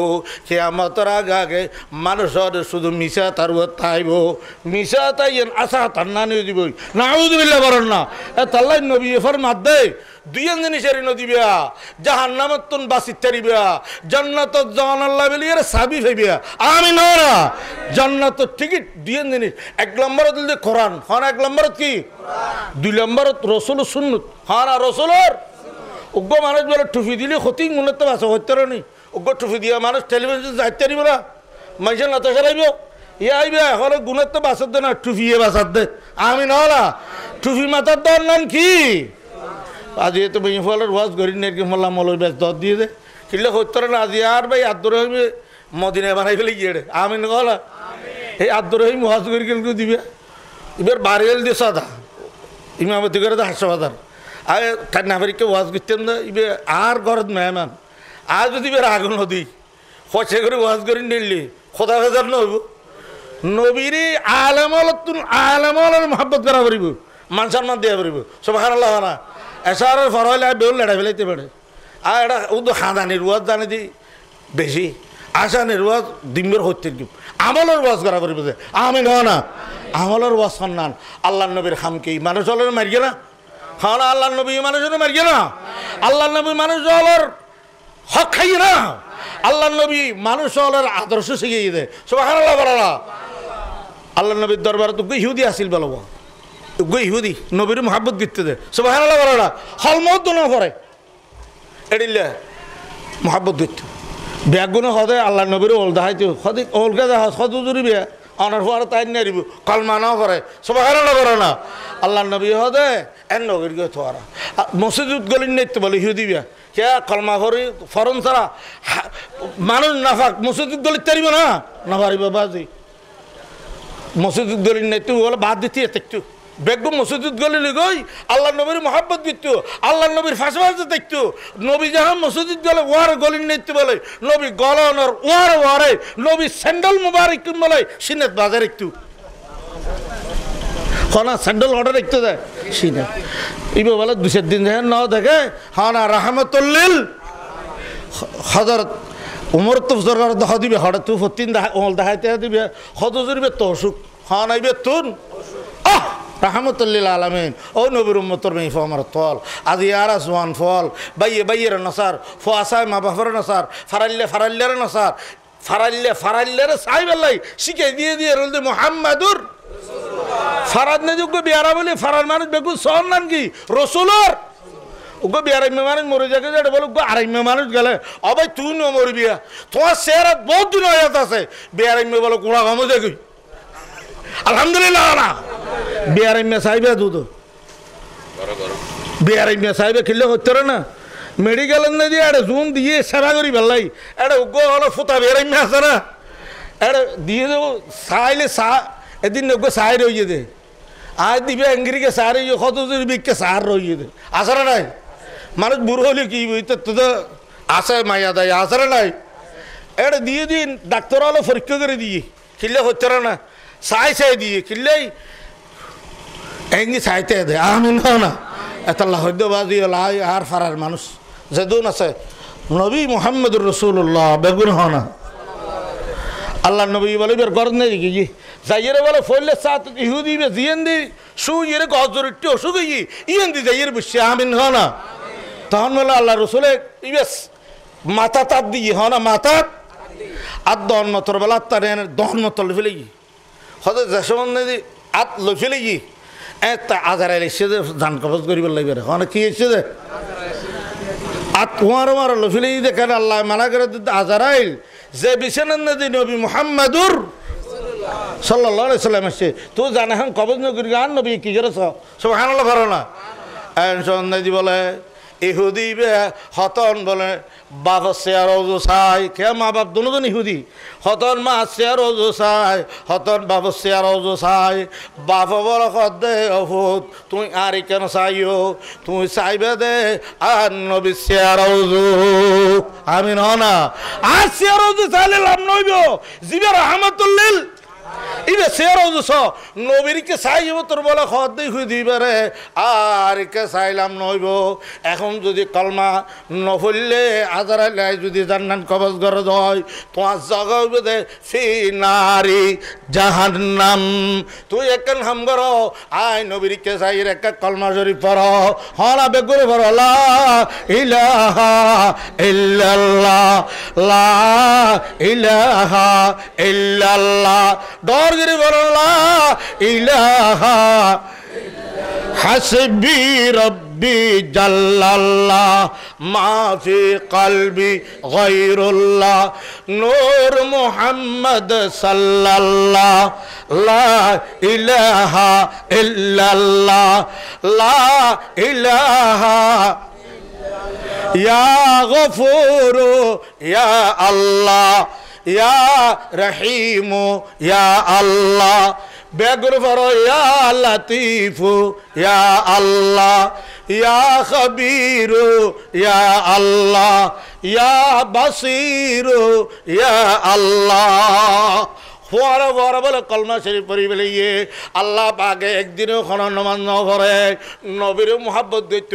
খেয়ামাতার আগে আগে মানুষ হলে শুধু মিশা তার তাইব মিশা তাই আশা তার না নিয়ে দিব নাউযুবিল্লাহ বলেন না এতাল্লাই নবী এফর মাদ্দে দুইজন জিনিসের নদীবিয়া জাহান্নামতুন বাসিতারিবিয়া জান্নাতত জানাল্লাহ বলিয়ে সাবি ফেবিয়া আমিন না জান্নাত টিকিট দুইজন জিনিস এক নম্বরত দিলে কোরআন হন এক নম্বরত কি দুই নম্বরত রসুল সুন্নত হন আর রসুলের উগ্র মানুষ বলে টুপি দিলে ক্ষতি মনে তো বাসা হইতে নি উগ্র টুপি দিয়া মানুষ টেলিভিশন যাইতে পারিব না মানুষের নাতে খেলাইব ই আইবে হলে গুণের তো বাসার দে না টুপিয়ে বাসার দে আমিন না টুপি মাথার দর নাম কি আজি তো বেঁচে ফলের ওয়াজ করি নাকি মোল্লা মলই বেশ দর দিয়ে দে কিনলে হইতে না আজি আর ভাই আদর হইবে মদিনায় বানাই ফেলে গিয়ে আমি নলা এই আদর হইম ওয়াজ করি কেন দিবে এবার বাড়িয়েল দিয়ে সাদা ইমামতি করে তো হাসপাতাল আর নাগরিককে ওয়াজ করতেন না এবার আর ঘরত মেহমান আর যদি এবার আগুন নদী পয়সা করে ওয়াজ করি নিলি খোদা ফেজার নহব নবীরে আলামলের মহাব্বত করা পারিব মান সম্মান দেওয়া পারিব সুবহানাল্লাহ না এসারের ফরহলে বেউল লড়াই ফেলাইতে পারে আর এটা ও তো হাঁদানির ওয়াজ জানে দি বেশি আসানের ওয়াজ ডিম্বের হচ্ছে আমলের ওয়াজ করা পারিব যে আমি না আমলের ওয়াজ সন্ধান আল্লাহ নবীর খামকে মানুষ হলের মারিয়ে না হ্যাঁ না আল্লাহ নবী মানুষের মারিয়ে না আল্লাহ নবী মানুষ হলের হক খাইয়ে না আল্লাহ নবী মানুষ হলের আদর্শ শিখিয়ে দেয় সুবহানাল্লাহ বলা আল্লাহ নবীর দরবারে তো ইহুদি আসিল বলব ইহুদি নবীর মহাব্বত গীতে দে সুবহানাল্লাহ বলা হলমত না পড়ে এডিলে মহাব্বত গীত ব্যাগুনে হদে আল্লাহ নবীর ওল দেখাইতো সদি ওলকে দেখা সদুজুরি বিয়া অনার পরে তাই নারিব কলমা না করে সুবহানাল্লাহ বলা না আল্লাহ নবী হদে এন নবীর গে তোরা মসজিদ গলিন নেই বলে ইহুদি বিয়া কে কলমা ভরি ফরন ছাড়া মানুষ নাফাক মসজিদ গলিত তারিব না না পারিব বাজি মসজিদ গলিন নেই তুই বলে বাদ দিতে একটু বেগম মসজিদ গলি গই আল্লাহ নবীর মহাব্বত দিত আল্লাহ নবীর ফাঁসবাজে দেখতো নবী যাহা মসজিদ গলে ওয়ার গলিন নেই বলে নবী গলনর ওয়ার ওয়ারে নবী স্যান্ডেল মুবারক বলে সিনেত বাজার একটু হনা স্যান্ডেল অর্ডার একটু দেয় সিনে ইবে বলে দুশের দিন দেখেন ন দেখে হনা রাহমাতুল্লিল হযরত উমর তো সরকার দেখা দিবে হঠাৎ তুই ফতিন দেখাইতে দিবে হদজুরবে তৌসুক হন আইবে তুন আহ রাহমাতুল্লিল আলামিন ও নবীর উম্মতর মেয়ে আমার তল আজি আর আসওয়ান ফল বাইয়ের নসার ফোয়াসায় মা বাফার নসার ফারাল্লের নসার ফারাল্লের সাহেব আল্লাহ শিখে দিয়ে রলতে মুহাম্মাদুর ফারাদ নে যোগ্য বিয়ারা বলে ফারাদ মানুষ বেগুন সহন নাম কি রসুলর ওগো বিয়ারাইম্য মানুষ মরে যাকে যেটা বলো আড়াইম্য মানুষ গেলে অবাই তুই ন মরবিয়া তোমার চেহারা বহুত দিন হয়ে আছে বিয়ারাইম্য বলো কোড়া ঘামো দেখি আলহামদুলিল্লাহ না বিয়ারাইম্য সাহেব দুধ বিয়ারাইম্য সাহেব খেললে হচ্ছে না মেডিকেল না দিয়ে এটা জুন দিয়ে সেবা করি ভাল্লাই এটা উগ্র হলো ফুটা বিয়ারাইম্য আছে না এটা দিয়ে দেবো চাইলে এদিন উগ্র চাই রইয়ে দে আজ দিবে এঙ্গিরিকে সার কত বিকে সার রইয়ে দে আসে নাই মানুষ বুড়ো হলে কি তো আসে মাইয়া দেয় আসে নাই এটা দিয়ে দিন ডাক্তার হলো পরীক্ষা করে দিয়ে খেললে হচ্ছে না চাই দিয়ে খেললেই এঙ্গি চাইতে দে আমি না এত লাহদ্যবাদী আর ফারার মানুষ যেদুন আছে নবী মুহাম্মদুর রাসূলুল্লাহ বেগুন হনা আল্লাহ নবী বলে বের গরজ নেই কি যাইয়ের বলে ফলে সাত ইহুদি বে জিয়েন দি সু ইরে গজর একটু অসুখ ইয়েন দি যাইয়ের বসে আমিন হনা তখন বলে আল্লাহ রসুলে ইবেস মাথা তাপ দিয়ে হনা মাথা আর দহন মতর বেলা তার দহন মতর ফেলে গিয়ে হয়তো যেসমান নেই আত লই ফেলে গিয়ে তা আজার এসে যে ধান কবজ করিবার লাগবে হনা কি এসে যে আর তোমার লো ফেলে দেখেন আল্লাহ মানা করে আজার আইল যে বিছানার নদী নবী মুহাম্মাদুর সাল্লাল্লাহু আলাইহি সাল্লাম এসে তুই জানা হন কবজ নগরী গান নবী কি করেছ সুবহানাল্লাহ ভালো না নদী বলে ইহুদি হতন বলে বাবা শেয়ার ওজো চাই কে মা বাপ দুজন ইহুদি হতন মা শেয়ার ওজো চাই হতন বাবা শেয়ার ওজো চাই বাবা বড় দে অভূত তুই আর কেন চাইও তুই চাইবে দে আর নবী শেয়ার ওজো আমি না আর শেয়ার ওজো চাইলে লাভ নইব জিবে রহমাতুল্লিল ইবে শেয়ার ওজো নবীরকে চাইব তোর বলে খদ্দে হুদি বেড়ে আর কে চাইলাম নইব এখন যদি কলমা নফললে আজারাই যদি জান্নাত কবজ করে হয় তোমার জায়গা হইবে দে ফি নারি জাহান্নাম তুই একখান হাম কর আয় নবীরকে চাই একটা কলমা শরীফ পড় হলা বেগুরে পড় লা ইলাহা ইল্লাল্লাহ লা ইলাহা ইল্লাল্লাহ ডর গিরি পড় লা ইলাহা হাসবি রব্বি জাল্লাল্লাহ মাফি কলবি গায়রুল্লাহ নূর মুহাম্মদ সাল্লাল্লাহ লা ইলাহা ইল্লাল্লাহ লা ইলাহা ইয়া গফুরু ইয়া আল্লাহ ইয়া রহিমু ইয়া আল্লাহ বেগুর ফরো ইয়া লতিফু ইয়া আল্লাহ ইয়া খবীরু ইয়া আল্লাহ ইয়া বাসীরু ইয়া আল্লাহ ফোয়ারা ফোয়ারা বলে কলমা শরীফ পড়ি বলে আল্লাহ পাকে একদিনও কোনো নমাজ ন পড়ে নবীর মোহাব্বত দিত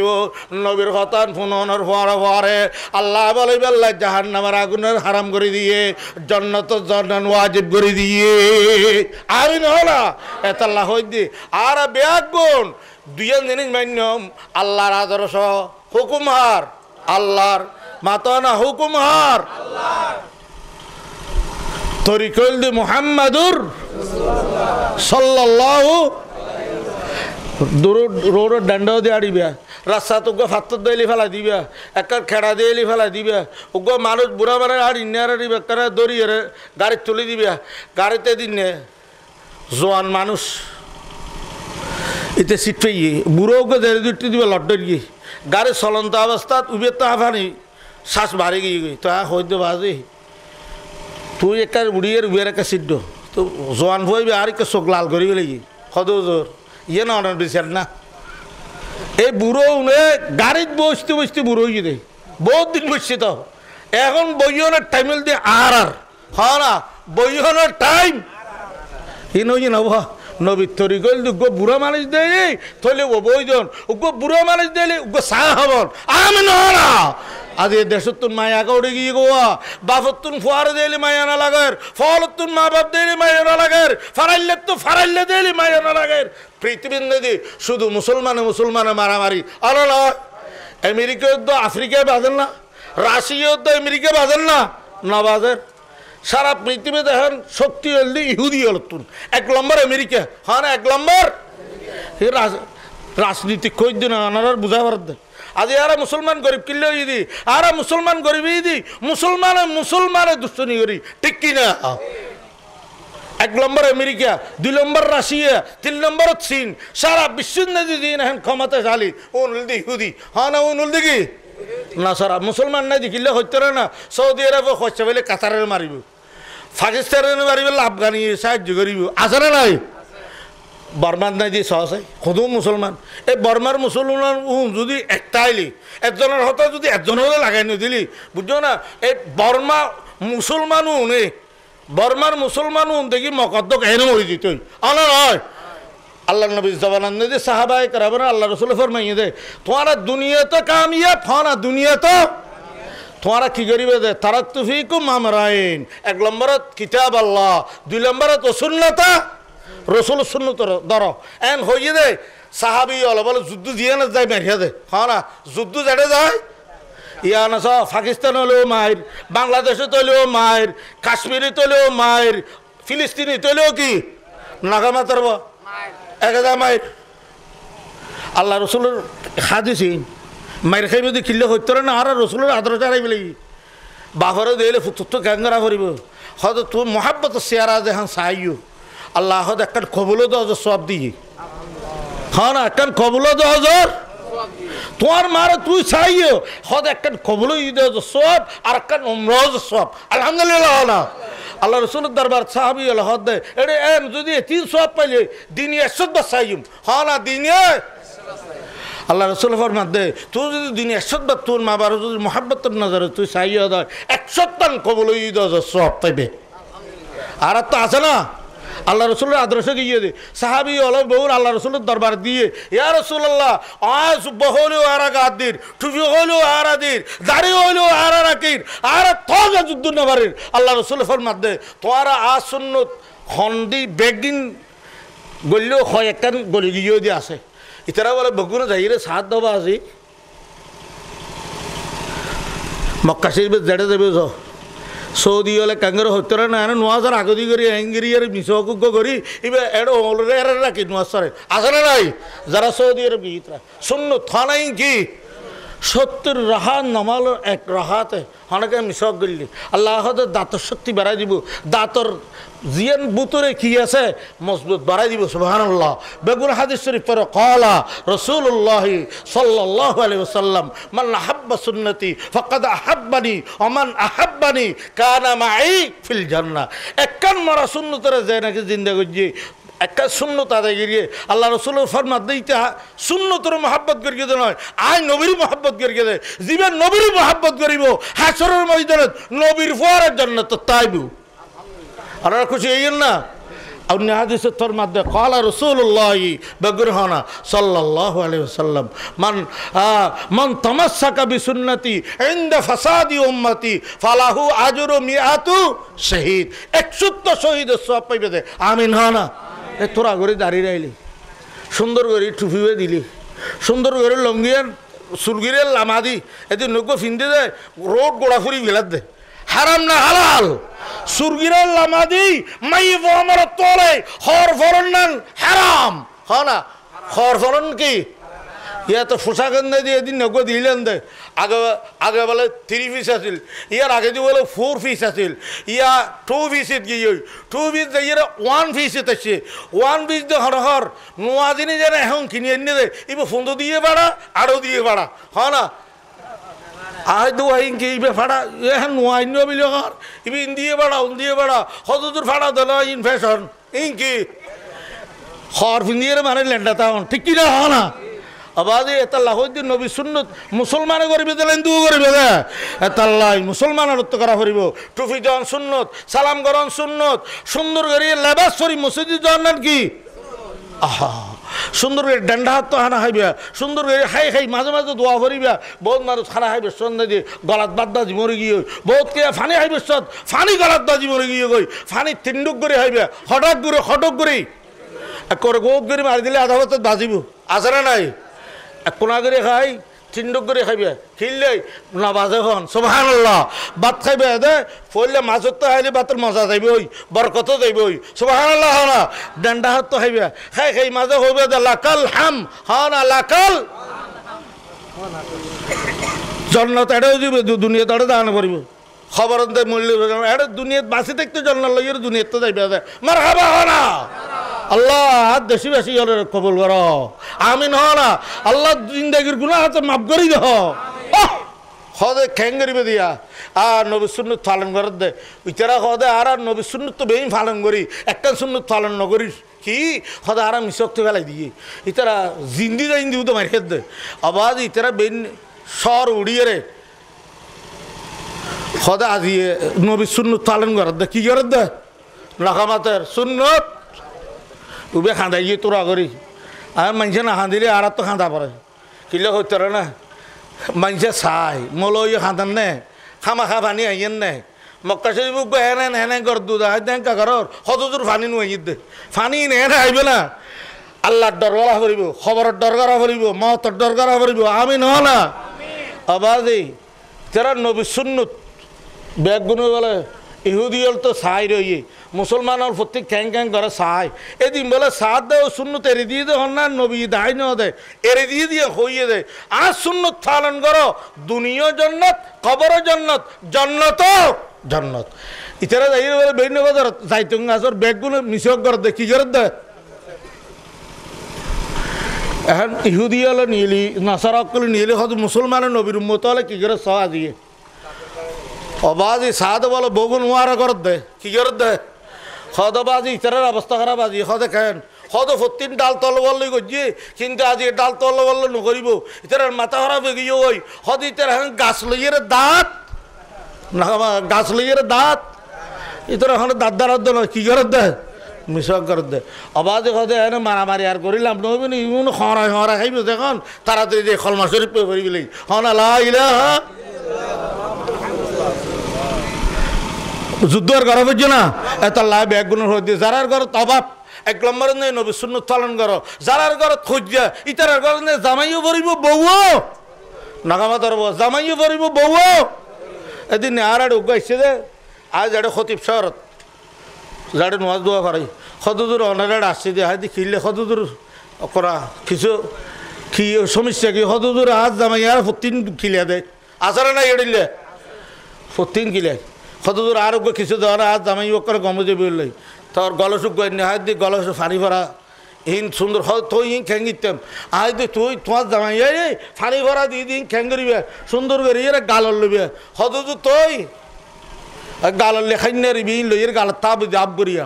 নবীর হতান ফুননের ফোয়ারা ফোয়ারে আল্লাহ বলে আল্লাহ জাহান্নামের আগুনের হারাম করে দিয়ে জান্নাত জান্নাত ওয়াজিব করে দিয়ে আমি নহলা এতাল্লাহ হই দি আর বেয়াক গুণ দুইজন জিনিস মান্যম আল্লাহর আদর্শ হুকুমহার আল্লাহর মাতানা হুকুমহার আল্লাহর তরিকল দি মুহাম্মাদুর সাল্লাল্লাহু রোড ডান্ডাও দিয়ে আড়িবা রাস্তা তোকে ফাত্তর দিলি ফেলা দিবা একটা খেড়া দিলি ফেলা দিবা ওগো মানুষ বুড়া মানে আর ইন্ডিয়ার দিবে একটা দড়িয়ে গাড়ি তুলে দিবা গাড়িতে দিনে জোয়ান মানুষ এতে সিট পেয়ে বুড়ো ওকে দেড় দুটি দিবে লড্ডর গিয়ে গাড়ি চলন্ত অবস্থাত উবের তো আফানি শ্বাস বাড়ি গিয়ে তো হইতে বাজে তুই একটা উড়িয়ে উবের একটা সিদ্ধ তো জোয়ান ভইবে আর একটা চোখ লাল করি লাগি সদর ইয়ে না অনেক বিচার না এই বুড়ো উনে গাড়িত বসতে বসতে বুড়ো হয়ে দেয় বহুত দিন বসছে তো এখন বইনের টাইম দিয়ে আর হ্যাঁ না বইনের টাইম ই নই নব নবীর তরি গল গো বুড়া মানুষ দেয় থলে ও বইজন গো বুড়া মানুষ দিলে গো চা হবন আমি না আজ এ দেশতুন মায়া কৌড়ে গিয়ে গোয়া বাপতুন ফুয়ারে দিলে মায়া না লাগের ফলতুন মা বাপ দিলে মায়া না লাগের ফারাইলে তো ফারাইলে দিলে মায়া না লাগের পৃথিবীর নদী শুধু মুসলমানে মারামারি আলো নয় আমেরিকা যুদ্ধ আফ্রিকায় বাজেন না রাশিয়া যুদ্ধ আমেরিকা বাজেন না না বাজের সারা পৃথিবী দেখেন শক্তি হলে ইহুদি হলতুন এক নম্বর আমেরিকা হ্যাঁ না এক নম্বর রাজনীতি কই দিন আনার বুঝাবার দেন আজ আর মুসলমান গরিব কিনলে দি আর মুসলমান গরিবই দি মুসলমানে দুষ্টনি করি ঠিক কিনা এক নম্বর আমেরিকা দুই নম্বর রাশিয়া তিন নম্বর চীন সারা বিশ্ব নদী দিন এখন ক্ষমতা চালি উনলদি ইহুদি হ্যাঁ না উনলদি কি না সারা মুসলমান নাই দেখিলে হইতে না সৌদি আরব খরচা পেলে কাতারের মারিব পাকিস্তানের মারিব আফগানি সাহায্য করিব আছে না নাই বর্মার নাই দিয়ে সহজ হয় শুধু মুসলমান এই বর্মার মুসলমান যদি একটা আইলি একজনের হতে যদি একজনের লাগাই নিদিলি বুঝছো না এই বর্মা মুসলমানও নে বর্মার মুসলমানও দেখি মকদ্দ কেন মরি দিত আনা নয় আল্লাহ নবী জবানান দে সাহাবায়ে কেরাম আল্লাহ রসুল ফরমাইয়ে দে তোমারা দুনিয়া তো কামিয়াব ফানা দুনিয়া তো তোমারা কি করিবে দে তারাক্তু ফিকুম আমরাইন এক নম্বরত কিতাব আল্লাহ দুই নম্বরত সুন্নাতা রসুল সুন্নত ধর এন হইয়ে দে সাহাবি হলো বলে যুদ্ধ দিয়ে না যায় মেরিয়া দে হ্যাঁ না যুদ্ধ যেতে যায় ইয়া না সব পাকিস্তান হলেও মায়ের বাংলাদেশে তৈলেও মায়ের কাশ্মীরে তৈলেও মায়ের ফিলিস্তিনি তৈলেও কি নাগামা তরব একদা মায়ের আল্লাহ রসুলের হাদিসিন মায়ের খাইব যদি কিনলে হইতে না আর রসুলের আদর চারাইব লাগি বাপরে দিলে ফুতুত্ব ক্যাঙ্গরা করিব হয়তো তোর মহাব্বত চেয়ারা দেখান চাইও আল্লাহ একটা কবুলও দশ সব দিয়ে হ্যাঁ না একটা কবুলও 10,000 তোমার মারে তুই চাইও হদ একটা কবল ঈদ সব আর একটা উমরাজ সব আলহামদুলিল্লাহ না আল্লাহ রসুলের দরবার সাহাবি আল্লাহ হদ দে এটা এম যদি 3 সব পাইলে দিনে 100 বার চাইম হ্যাঁ না দিনে আল্লাহ রসুল ফরমাত দে তুই যদি দিনে 100 বার তোর মা বারো যদি মোহাব্বতের নজরে তুই চাইও দেয় 100 টান কবল ঈদ সব পাইবে আর তো আছে না আল্লাহ রসুলের আদর্শে গিয়ে দে সাহাবি অলব বহুর আল্লাহ রসুলের দরবার দিয়ে ইয়া রসুল্লাহ আজ হলেও আর গাদির টুপি হলেও আর আদির দাড়ি হলেও আর রাকির আর থগা যুদ্ধ নেবারের আল্লাহ রসুল ফরমাত দে তোরা আজ সুন্নত হন্দি বেগদিন গলিও হয় একখান গলি গিয়েও দিয়ে আছে ইতারা বলে বগুনে যাইরে সাত দেবা আজি মক্কা শরীফে জেড়ে যাবে সৌদি হলে কাঙ্গের হত্যা না নোয়াজার আগদি করি অ্যাঙ্গিরিয়ার মিশকুগ্য করি এবার এড়ো হলরে এর রাখি নোয়াজরে আছে না নাই যারা সৌদি আরব গিয়েতরা শূন্য থানাই কি সত্যের রাহা নমাল এক রাহাতে অনেকে মিশক গলি আল্লাহ দাঁতর শক্তি বাড়াই দিব দাঁতর জিয়ান বুতরে কি আছে মজবুত বাড়াই দিব সুবহানাল্লাহ বেগুন হাদিস শরীফ পরে ক্বালা রাসূলুল্লাহ সাল্লাল্লাহু আলাইহি ওয়াসাল্লাম মান আহাব্বা সুন্নতি ফাকাদ আহাব্বানি ওয়া মান আহাব্বানি কানা মাই ফিল জান্নাহ একখান মারা সুন্নতরে যায় নাকি জিন্দেগি জি একটা সুন্নত আদায় করিয়ে আল্লাহ রসুলের ফরমাত দিতে সুন্নতর মহাব্বত করিয়ে দে নয় আয় নবীর মহাব্বত করিয়ে দে জীবন নবীর মহাব্বত করিব হাসরের ময়দানে নবীর ফুয়ারের জন্য তো তাইবু আর খুশি হইয়েন না অন্য হাদিসের ফরমাত দে ক্বালা রাসূলুল্লাহ বগরহানা সাল্লাল্লাহু আলাইহি ওয়াসাল্লাম মান তামাসসাকা বিসুন্নতি ইনদা ফাসাদি উম্মতি ফালাহু আজরু মিআতু শহীদ 100 শহীদের সওয়াব পাইবে দে আমিন হানা এ তোরা করে দাঁড়িয়ে রাইলি সুন্দর করে টুপিয়ে দিলি সুন্দর করে লঙ্গিয়ার সুরগিরের লামাদি এতে নৌকো ফিনতে দেয় রোড গোড়াফুরি গেলার দে হারাম না হালাল সুরগিরের লামাদি মাই আমার তোলে হর ফলন নান হারাম হ না হর ফলন কি ইয়া তো ফুসাগন্ধে দিয়ে এদিন নৌকো দিলেন দে আগে আগে বলে 3 পিস আছিল ইয়ার আগে দিয়ে বলে 4 পিস আছিল ইয়া 2 পিসত গিয়ে 2 পিস দিয়ে 1 পিসত আছে 1 পিস দিয়ে হর হর নোয়া জিনিস যেন এখন কিনে এনে দে ইবে ফোন দিয়ে বাড়া আরও দিয়ে বাড়া হয় না আয় দু আইন কি ইবে ফাড়া এখন নোয়া ইন বিলে হর ইবে ইন দিয়ে বাড়া হদুর ফাড়া দিল ইন ফ্যাশন ইন কি হর ফিন্দিয়ে মানে লেন্ডা তাহন ঠিক কিনা হ না আবাদে এতাল্লাহ হইদিন নবী সুন্নত মুসলমানে করিবে দিলেন দু করিবে দে এতাল্লাহ মুসলমানের উত্তর করা করিব টুফি জন সুন্নত সালাম গরন সুন্নত সুন্দর করে লেবাস করি মসজিদ জন কি আহা সুন্দর করে ডান্ডা হাত তো হানা খাইবে সুন্দর করে খাই খাই মাঝে মাঝে দোয়া করিবা বহুত মানুষ খানা খাইবে সন্ধ্যা দিয়ে গলাত বাদ দাজি মরে গিয়ে বহুত কে ফানি খাইবে সত ফানি গলাত দাজি মরে গিয়ে গই ফানি তিনডুক করে খাইবে হটক করে করে গোপ করে মারি দিলে আধা বছর বাজিব আছে না নাই কোনা করে খাই তিনডুক করে খাইবে খিললে না বাজে হন সুবহানাল্লাহ ভাত খাইবে দে ফলে মাছত তো খাইলে ভাতের মজা যাইবে ওই বরকত যাইবে ওই সুবহানাল্লাহ না ডান্ডা হাত তো খাইবে খাই মাঝে হইবে দে লাকাল হাম হন লাকাল জন্নত এটাও দিবে দুনিয়াতে এটা দান করিব খবর মূল্য এটা দুনিয়াত বাঁচি থাকতে জন্ম লইয়ের দুনিয়াত তো যাইবে দে মারহাবা হনা আল্লাহ দেশি বেশি হলে কবুল কর আমিন হ না আল্লাহ জিন্দাগির গুনাহ হাতে মাফ করি দেহ হদে খ্যাং করিবে দিয়া আর নবী সুন্নত পালন করার দে ইতারা হদে আর নবী সুন্নত তো বেই পালন করি একটা সুন্নত পালন নকরিস কি হদে আর মিশক্তি ফেলাই দিয়ে ইতারা জিন্দি দিও তো মারিয়ে দে আবাজ ইতারা বেইন সর উড়িয়ে রে হদে আজি নবী সুন্নত পালন করার দে কি করার দে লাখামাতের সুন্নত উবে খাঁদাই গিয়ে তোরা করি আর মানুষে না খাঁদিলে আর তো খাঁদা পড়ে কিলে হইতে না মানুষে চাই মলো খাঁদান নে খামা খা পানি আইয়েন নে মক্কা শরীফ হেনে কর দুধ কাকারর হতদূর ফানি নুয়াই দে ফানি নেনে আইবে না আল্লাহর ডর করা করিব খবরের ডর করা করিব মহতর ডর করা করিব আমি নহ না আবাদি যারা নবী সুন্নত ব্যাগ গুণ বলে ইহুদি হল তো চাই রইয়ে মুসলমানের প্রত্যেক খ্যাং করে চাই এদিন বলে সাত দে শূন্যত এড়ে দিয়ে দে হন না নবী দায় ন দে এড়ে দিয়ে হইয়ে দে আর শূন্যত পালন করো দুনিয়া জন্নত কবর জন্নত জন্নত ইতারা যাই বলে বেইন বাজার যাইতুং আসর ব্যাগগুলো মিশক করে দে কি করে দে এখন ইহুদি হলে নিলি নাসারা অকল নিলি হয়তো মুসলমানের নবীর উম্মত হলে কী করে সহ দিয়ে অবাজি সাদ বলো বগুন ওয়ারা করত দে কী করত দে হদবাজি ইতারের অবস্থা খারাপ আজি হদে কেন হদ ফতিন ডাল তল বললে গজি কিন্তু আজি ডাল তল বললে নকরিব ইতারের মাথা খারাপ হয়ে গিয়ে ওই হদ ইতার এখন গাছ লইয়ের দাঁত না গাছ লইয়ের দাঁত ইতার এখন দাঁত দাঁড়াত নয় কী করত দে মিশক করত দে অবাজি হদে এনে মারামারি আর করিলাম নবীন ইমন হরাই হরাই খাইব দেখুন তাড়াতাড়ি যে খলমা শরীফ পে করি বলি হন আল্লাহ ইলাহা যুদ্ধের ঘর বুঝছো না এত লাভ একগুণের হয়ে দিয়ে যারার ঘর তবাব এক নম্বর নেই নবী সুন্নত পালন করো যারার ঘর খুঁজা ইতারার ঘর নেই জামাইও পড়িব বউও নাগামা ধরব জামাইও পড়িব বউও এদিন আর আড়ে উগাইছে দে আজ আড়ে খতিব শহরত যাড়ে নোয়াজ দোয়া করাই সদুদূর অনারাড়ে আসছে দিয়ে হাই খিললে সদুদূর করা কিছু কি সমস্যা কি সদুদূর আজ জামাই আর ফতিন খিলিয়া দেয় আসারে না এড়িলে ফতিন খিলিয়া কতদূর আরোগ্য কিছু দেওয়ার আজ জামাই করে গমজে বললেই তোর গলসুক গয়নি হাত দিয়ে গলস ফানি ভরা ইন সুন্দর তুই ইন খেঙ্গিতাম আজ দিয়ে তুই তোমার জামাই এই ফানি ভরা দিয়ে দিন খেঙ্গরিবে সুন্দর করে এর গালর লইবে হতদূর তুই গালর লেখাইন রিবি লইয়ের গাল তাপ জাপ করিয়া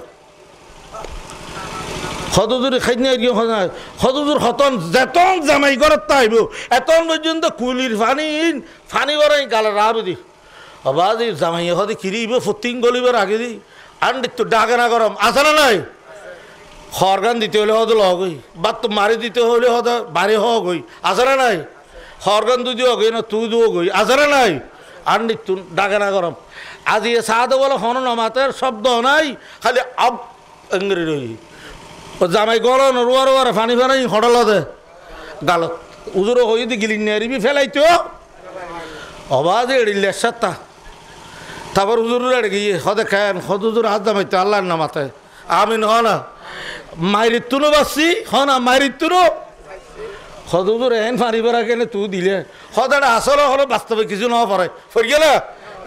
হতদূর খাইন হতদূর হতন যেতন জামাই ঘর তাইব এতন পর্যন্ত কুলির ফানি ফানি ভরা গালের রাব দি আবাজ জামাই হতে কিরিব ফতিং গলিবার আগে দি আন্ডি তো ডাকে না গরম আসে না নাই খরগান দিতে হলে হতে লগ হই বা তো মারি দিতে হলে হতে বাড়ি হক হই আসে না নাই খরগান তুই দিও গই না তুই দিও গই আসে না নাই আন্ডি তো ডাকে না গরম আজি এ সাদে বলে হন নমাতের শব্দ নাই খালি আব এঙ্গরি রই ও জামাই গরম রোয়া রোয়া ফানি ফানি হডল দে গালত উজুর হই দি গিলি নেরিবি ফেলাইতো অবাজ এড়িলে সাত্তা তারপর হুজুর এড়ে গিয়ে হদে খান হদুজুর হাত দামাইতে আল্লাহর নামাতে আমিন হ না মায়ের তুনো বাসছি হ না মায়ের তুনো হদুজুর এন ফানি বেড়া কেনে তু দিলে হদাটা আসলে হলো বাস্তবে কিছু না পারে ফর গেলে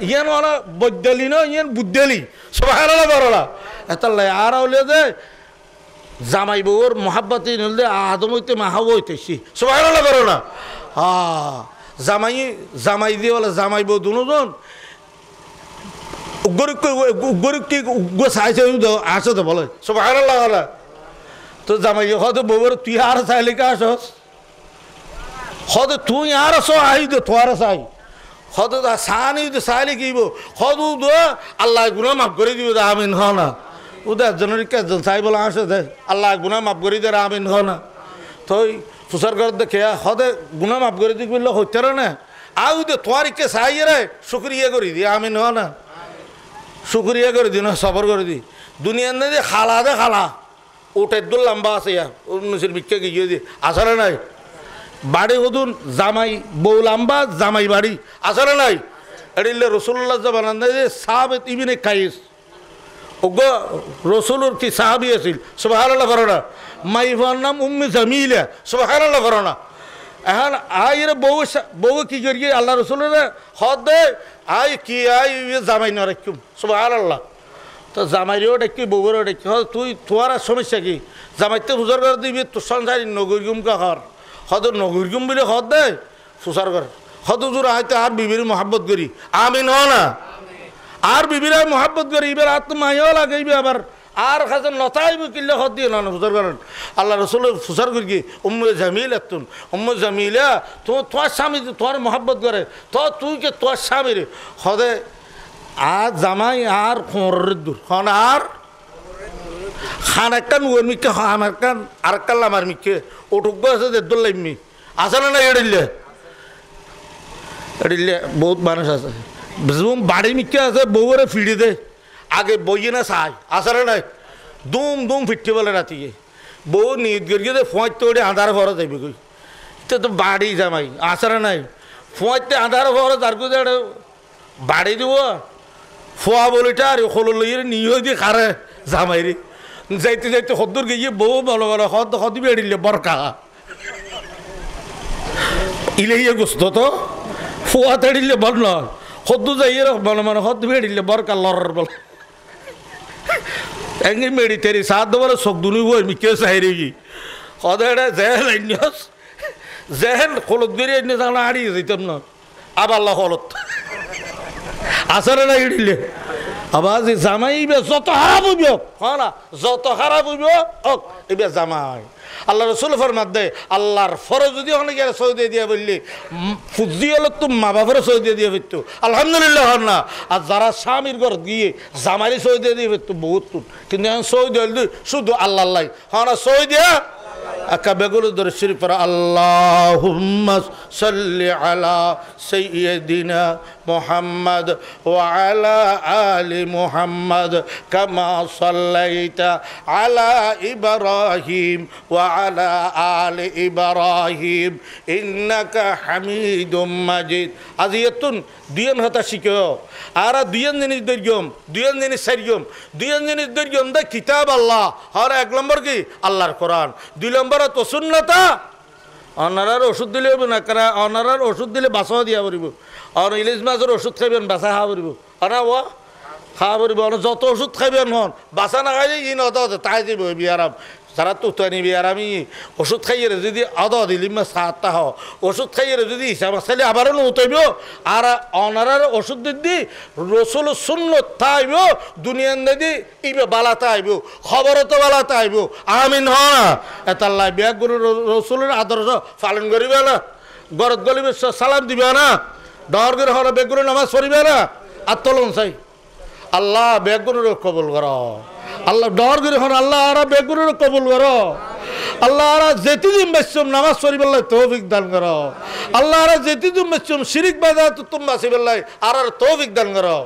ইয়ান হলো বৈদ্যালি না ইয়ান বুদ্ধালি সবাই হারালা বড়লা এতাল্লাই আর হলে যে জামাই বউর মহাব্বাতি নলে আদম হইতে মাহাব হইতেছি সবাই হারালা বড়লা জামাই জামাই দিয়ে বলে জামাই বউ দুজন গরিবকে চাইছে আসো তো বলে সব হারা লাগা তো জামাই হয়তো বউর তুই আর চাইলে কে আসস হয়তো তুই আর আসো আই তো তোর চাই হয়তো সানি চাইলে কিব হয়তো আল্লাহ গুণা মাফ করে দিব আমিন হ না ওদের একজনের একজন চাই বলে আসে দে আল্লাহ গুণা মাফ করে দে আমিন হ না তুই ফুসার ঘর দেখে হদে গুণা মাফ করে দিক বললে হইতে না আউ দে তোমার কে চাই রে শুক্রিয়া করে দি আমিন হ না শুক্রিয়া করে দি না সবর করে দি দুনিয়ার না দিয়ে খালা দে খালা ওটার দূর লম্বা আছে নসির বিক্ষা গিয়ে দি আসলে নাই বাড়ি হদুন জামাই বউ লম্বা জামাই বাড়ি আসলে নাই এড়িলে রসুল্লাহ জবান সাহাবেত ইবিনে কাইস ওগো রসুলুর কি সাহাবি আছিল সুবহানাল্লাহ করোনা মাইফার নাম উম্মে জামিলা সুবহানাল্লাহ করোনা এখন আই রে বউ কি করি আল্লাহ রসুলের হদ দে আই কি আই জামাই না রাখুম সুবহানাল্লাহ তো জামাইরেও ডাকি বউরেও ডাকি হদ তুই তোমার সমস্যা কি জামাইতে ফুসার করে দিবি তোর সংসার নগরগুম কাহার হদ নগরগুম বলে হদ দে ফুসার করে হদ হুজুর আইতে আর বিবির মহাব্বত করি আমিন হ না আর বিবিরা মহাব্বত করি এবার আর তো মাইও লাগাইবে আবার আর খাজা নতাইব কিনলে হদ দিয়ে না ফুসার করেন আল্লাহ রসুল ফুসার করি কি উম্মে জামিল এতুন উম্মে জামিলা তোমার স্বামী তোমার মহাব্বত করে তো তুই কে তোর স্বামী রে হদে আর জামাই আর খোঁড়ের দূর হন আর খান একটা নুয়ের মিকে আমার কান আর কাল আমার মিকে ওটুক আছে যে দোল্লাইমি আছে না এড়িলে এড়িলে বহুত মানুষ আছে বাড়ি মিকে আছে বউরে ফিড়ি দে আগে বইয়ে না চাই আসলে নাই দুম দুম ফিরতে বলে রাতিকে বউ নিত গড়িয়ে দে ফোঁয়ার তোড়ে আধার ভরা যাইবে কই তো বাড়ি জামাই আসলে নাই ফোঁয়ারতে আধার ভরা তার কোথায় বাড়ি দিব ফোয়া বলিটা আর হলো লইয়ে নিয়ে দিয়ে খারে জামাইরে যাইতে যাইতে সদ্দুর গিয়ে বউ ভালো ভালো সদি বেড়িলে বরকা ইলেইয়ে গোস্ত তো ফোয়া তেড়িলে বল নয় সদ্দু যাইয়ে বলো মানে সদ বেড়িলে বরকা লর বলে এঙ্গে মেড়ি তেরি সাত বলে চোখ দুনি বই মিকে চাই রে হদে জেহেল আইনস জেহেল হলত বেরিয়ে আইন তাহলে হারিয়ে যেতাম না আবার হলত আসলে না ইডিলে আবার যে জামাইবে যত খারাপ হইব হ্যাঁ না যত খারাপ হইব হোক এবার জামাই আল্লাহ রসুল ফরমাত দেয় আল্লাহর ফরজ যদি অনেকে সৌদি দিয়া বললি ফুজি হলো তো মা বাপেরও সৌদি দিয়ে ফিরতো আলহামদুলিল্লাহ হন না আর যারা স্বামীর ঘর গিয়ে জামারি সৌদি দিয়ে ফিরতো বহুত কিন্তু এখন সৌদি হল শুধু আল্লাহ আল্লাহ হ্যাঁ না সৌদিয়া আকা বেগুলো ধরে শরীফ পড়া আল্লাহুম্মা সাল্লি আলা সাইয়্যিদিনা মুহাম্মদ ওয়া আলা আলি মুহাম্মদ কামা সাল্লাইতা আলা ইব্রাহিম ওয়া আলা আলি ইব্রাহিম ইন্নাকা হামিদুম মাজিদ আজিয়াতুন দুইজন হতা শিখো আর দুইজন জিনিস দৈর্ঘ্যম দুইজন জিনিস সারিয়ম দুইজন জিনিস দৈর্ঘ্যম দা কিতাব আল্লাহ আর এক নম্বর কি আল্লাহর কোরআন দুই নম্বর তো সুন্নতা অনারার ওষুধ দিলে হবে না কারণ অনারার ওষুধ দিলে বাসাও দিয়া পড়ব আর ইলিশ মাছের ওষুধ খাইবেন বাসা খাওয়া পড়ব আনা ও খাওয়া পড়ব যত ওষুধ খাইবেন হন বাসা না খাইলে ই নত তাই দিব বিয়ারাম যারা তো নিবি আর আমি ওষুধ খাইয়ে যদি আদ দিলি সাতটা হ ওষুধ খাইয়ে যদি হিসাব খাইলে আবারও নতইব আর অনারার ওষুধ দিদি রসুল শূন্য তাইব দুনিয়ান দিদি ইবে বালাতে আইব খবরও তো বালাতে আইব আমিন হ না এতাল্লাই বিয়া গুরু রসুলের আদর্শ পালন করিবে না গরত গলিবে সালাম দিবে না ডর করে হন বেগুরু নামাজ পড়িবে না আর তলন চাই আল্লাহ বেগুরুর কবুল কর আল্লাহ ডর করে হন আল্লাহ আর বেগুনের কবুল করো আল্লাহ আর যেতি দিন বেসম নামাজ পড়ি বেলায় তৌফিক দান করো আল্লাহ আর যেতি দিন বেসম শিরিক বাজা তুম বাসি বেলায় আর তৌফিক দান করো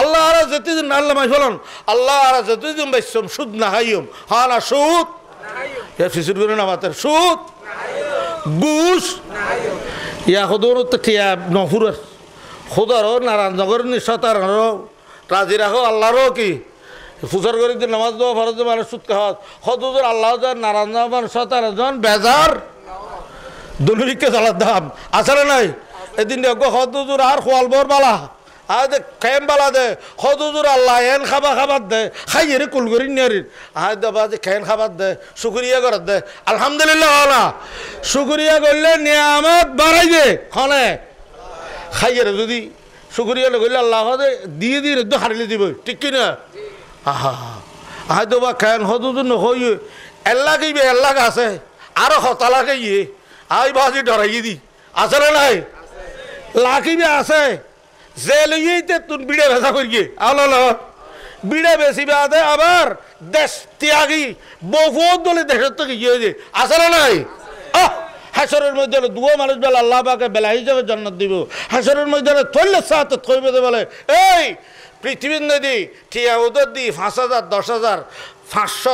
আল্লাহ আর যেতি দিন আল্লাহ মাই বলুন আল্লাহ আর যেতি দিন বেসম সুদ না হাইম হা না সুদ এ ফিসুর করে না মাতের সুদ ঘুষ ইয়া খদর তো টিয়া নফুর খোদারও নারায়ণনগর নিঃসতার রাজি রাখো আল্লাহরও কি ফুসার করে যে নামাজ দেওয়া ফরজ মানুষ সুদ খাওয়া হদুর আল্লাহ নারায়ণ মানুষ তার বেজার দুলুরিকে চালার দাম আসলে নাই এদিন হদুর আর খোয়াল বর বালা আর দে খেম বালা দে হদুর আল্লাহ এন খাবার দে খাইয়ে রে কুল করি নিয়ারির আহ দেবা যে খেন খাবার দে শুকুরিয়া করার দে আলহামদুলিল্লাহ হলা শুকুরিয়া করলে নিয়ামত বাড়াই দে খনে খাইয়ে রে যদি শুকুরিয়া করলে আল্লাহ দিয়ে দিয়ে একদম হারিয়ে দিব ঠিক কিনা আহা আহতো বা খেন হতো নই এল্লা গইবে এল্লাগ আছে আরো হতালা গিয়ে আই বাজি ডরাইয়ে দি আছে না নাই লাখিবে আছে যে লইতে তুন বিড়ে ভেজা করিয়ে আলো বিড়ে বেশি বেড়াতে আবার দেশ ত্যাগী বহুত বলে দেশের তো গিয়ে যে আছে না নাই হাসরের মধ্যে দুয়ো মানুষ বেলা আল্লাহ পাকে বেলা হিসাবে জান্নাত দিব হাসরের মধ্যে থইলে সাথে থইবে বলে এই পৃথিবীর নদী টিয়া উদর দি 5,000 10,000 500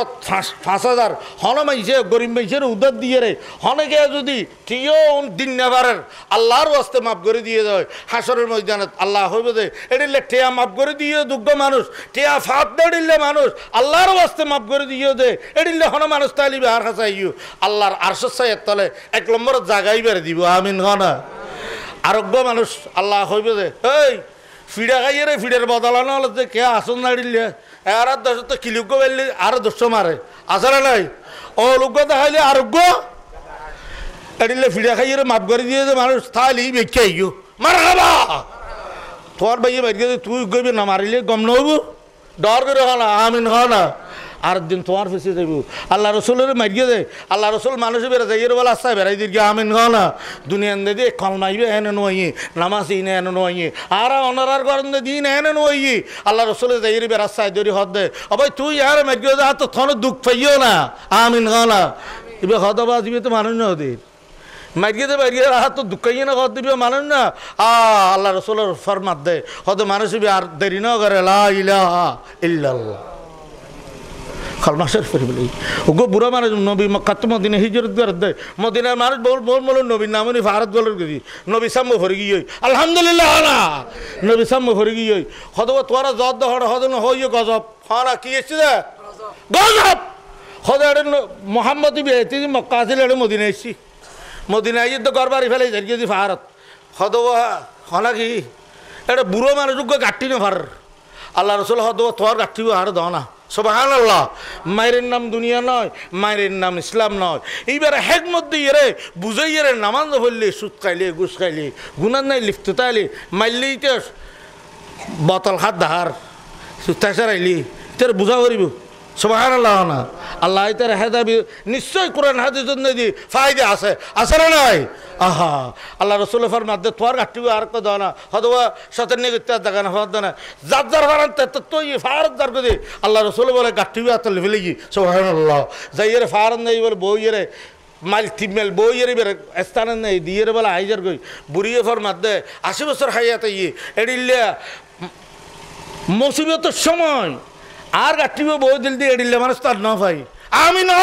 5,000 হন মাইছে গরিব মাইছের উদর দিয়ে রে হনেকে যদি টিও দিন না পারেন আল্লাহর ওয়াস্তে মাফ করে দিয়ে দেয় হাসরের ময়দানে আল্লাহ হইবে যে এডিলে টিয়া মাফ করে দিয়ে দুগ্গ মানুষ টিয়া ফাঁদ দিলে মানুষ আল্লাহর ওয়াস্তে মাফ করে দিয়ে দে এডিলে হন মানুষ তালিবে আর হাসাইও আল্লাহর আরশের ছায়ের তলে 1 নম্বর জায়গায় বেড়ে দিব আমিন হনা আরোগ্য মানুষ আল্লাহ হইবে যে এই ফিডা খাইয়ে রে ফিডের বদলানো হলে যে কে আসন নাড়িলে আর 10 তো কিলুগ্য বেললে আরো 200 মারে আসলে নাই অলোগ্য দেখাইলে আরোগ্য এডিলে ফিডা খাইয়ে রে মাফ করে দিয়ে যে মানুষ তাহলে বেঁকে আইও মার খাবা তোর ভাইয়ে বাইরে তুই গইবে না মারিলে গম নহব ডর করে হনা আমিন হনা আর দিন তোমার ফেসে যাইব আল্লাহ রসুলের মারিয়ে দে আল্লাহ রসুল মানুষে বেড়ে যাই বলে আস্তা বেড়াই দিকে আমিন না দুনিয়ান দে কলমাইবে এনে নয় নামাজ ইনে এনে নয় আর অনারার গরম দিন এনে নয় আল্লাহ রসুলের যাই বেড়াস্তায় দরি হদ দে অবাই তুই আর মারিয়ে দে তো থন দুঃখ পাইও না আমিন না এবার হদবা দিবে তো মানুষ না ওদের মারিয়ে দে মারিয়ে হাত তো দুঃখাইয়ে না হদ দিবে মানুষ না আল্লাহ রসুলের ফরমাত দে হদ মানুষ আর দেরি না করে লা ইলাহা ইল্লাল্লাহ খালমাসের ফেরি বলি ওগো বুড়া মানুষ নবী মক্কাত মদিনা হিজরত করে দেয় মদিনার মানুষ বল বল বল নবী নামনি ভারত বলের গেছি নবী সাম্য ভরে গিয়ে আলহামদুলিল্লাহ না নবী সাম্য ভরে গিয়ে হদব তোরা জদ হদ হইয়ে গজব হরা কি এসছে দে গজব হদ মোহাম্মদ বেহতি মক্কা আসলে এটা মদিনা এসছি মদিনা আইয়ে তো ঘর বাড়ি ফেলে যাই গেছি ভারত হদব হনা কি এটা বুড়ো মানুষ গাটি না ভার আল্লাহ রসুল হদ তোর গাঠিও আর দাও না সুবহানাল্লাহ। মায়ের নাম দুনিয়া নয়, মায়ের নাম ইসলাম নয়। এইবার হেক মধ্যে ইয়ে বুঝাই ইয়ে নামাজ পড়লে সুদ খাইলে ঘুষ খাইলে গুনার নাই লিপ্ত তাইলে মারলেই তো বোতল হাত দাহার সুস্তাচার আইলি তোর বুঝা করিব সুবহানাল্লাহ না। আল্লাহ তার হেদাবি নিশ্চয় কোরআন হাদিসের নদী ফায়দা আছে, আছে না নাই? আহা আল্লাহ রসুলের ফরমাতে তোর গাঠিও আর কো দাও না হদবা সতের নিয়ে দেখা না হদ না যার যার ফারান তো ফার যার করে আল্লাহ রসুল বলে গাঠিও এত লেভেলে কি সুবহানাল্লাহ। যাইয়ের ফারান নেই বলে বইয়েরে মাইল তিমেল বইয়ের বের স্থানে নেই দিয়ে বলে আইজার গই বুড়িয়ে ফরমাতে 80 বছর হাইয়াতে ইয়ে এডিল্লা মুসিবতের সময় আর গাঠিও বই দিল দিয়ে এডিল্লা মানুষ তার না ভাই আমি না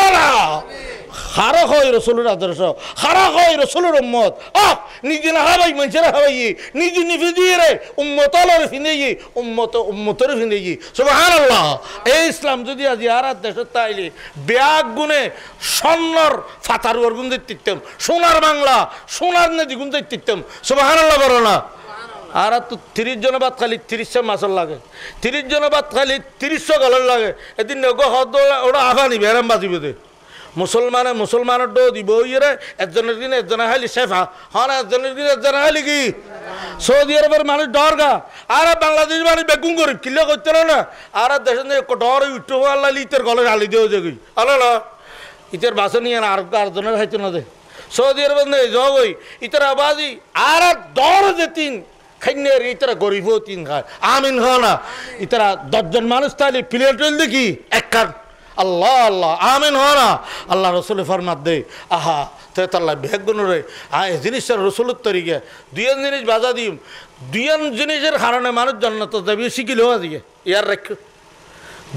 হারা হয় রসুলের আদর্শ, হারা হয় রসুলের উম্মত। নিজে না হাবাই মানুষেরা হাবাই নিজে নিফে দিয়ে রে উম্মতলের ফিনে উম্মতের ফিনে সুবহানাল্লাহ। এই ইসলাম যদি আজি আর দেশের তাইলে ব্যাগ গুণে স্বর্ণর ফাতারুয়ার গুণ দিতাম, সোনার বাংলা সোনার নদী গুণ দিতাম সুবহানাল্লাহ বলো না। আর তো 30 জন বাদ খালি 30 মাসর লাগে, 30 জন বাদ খালি 30 গলের লাগে। এদিন হদ ওরা আভা নিবে এরম বাজিবে দে মুসলমানের ডো দিব ইয়ে একজনের দিন একজনে হাইলি শেফা হন একজনের দিন একজনে হাইলি কি সৌদি আরবের মানুষ ডর গা আর বাংলাদেশ মানুষ বেগুন গরিব কিলো করতে না আর দেশের ডর উঠতে আল্লাহ ইতের গলের হালি দেওয়া যাবি আলো না ইতের বাসে নিয়ে আর আরেকজনের হাইতে না দে সৌদি আরবের নেই জগই ইতের আবাজি আর ডর যেতিন খাইনের ইতারা গরিব তিন খায় আমিন হ না ইতারা 10 জন মানুষ তাহলে প্লেট দেখি এক কান আল্লাহ আল্লাহ আমিন হ না। আল্লাহ রসুলের ফরমাত দে আহা তেতাল্লাহ বেগুনরে এই জিনিসটা রসুলের তরিকে দুইজন জিনিস বাজা দিম দুইজন জিনিসের কারণে মানুষ জান্নাত যাবে শিখিলেও আজকে ইয়ার রাখ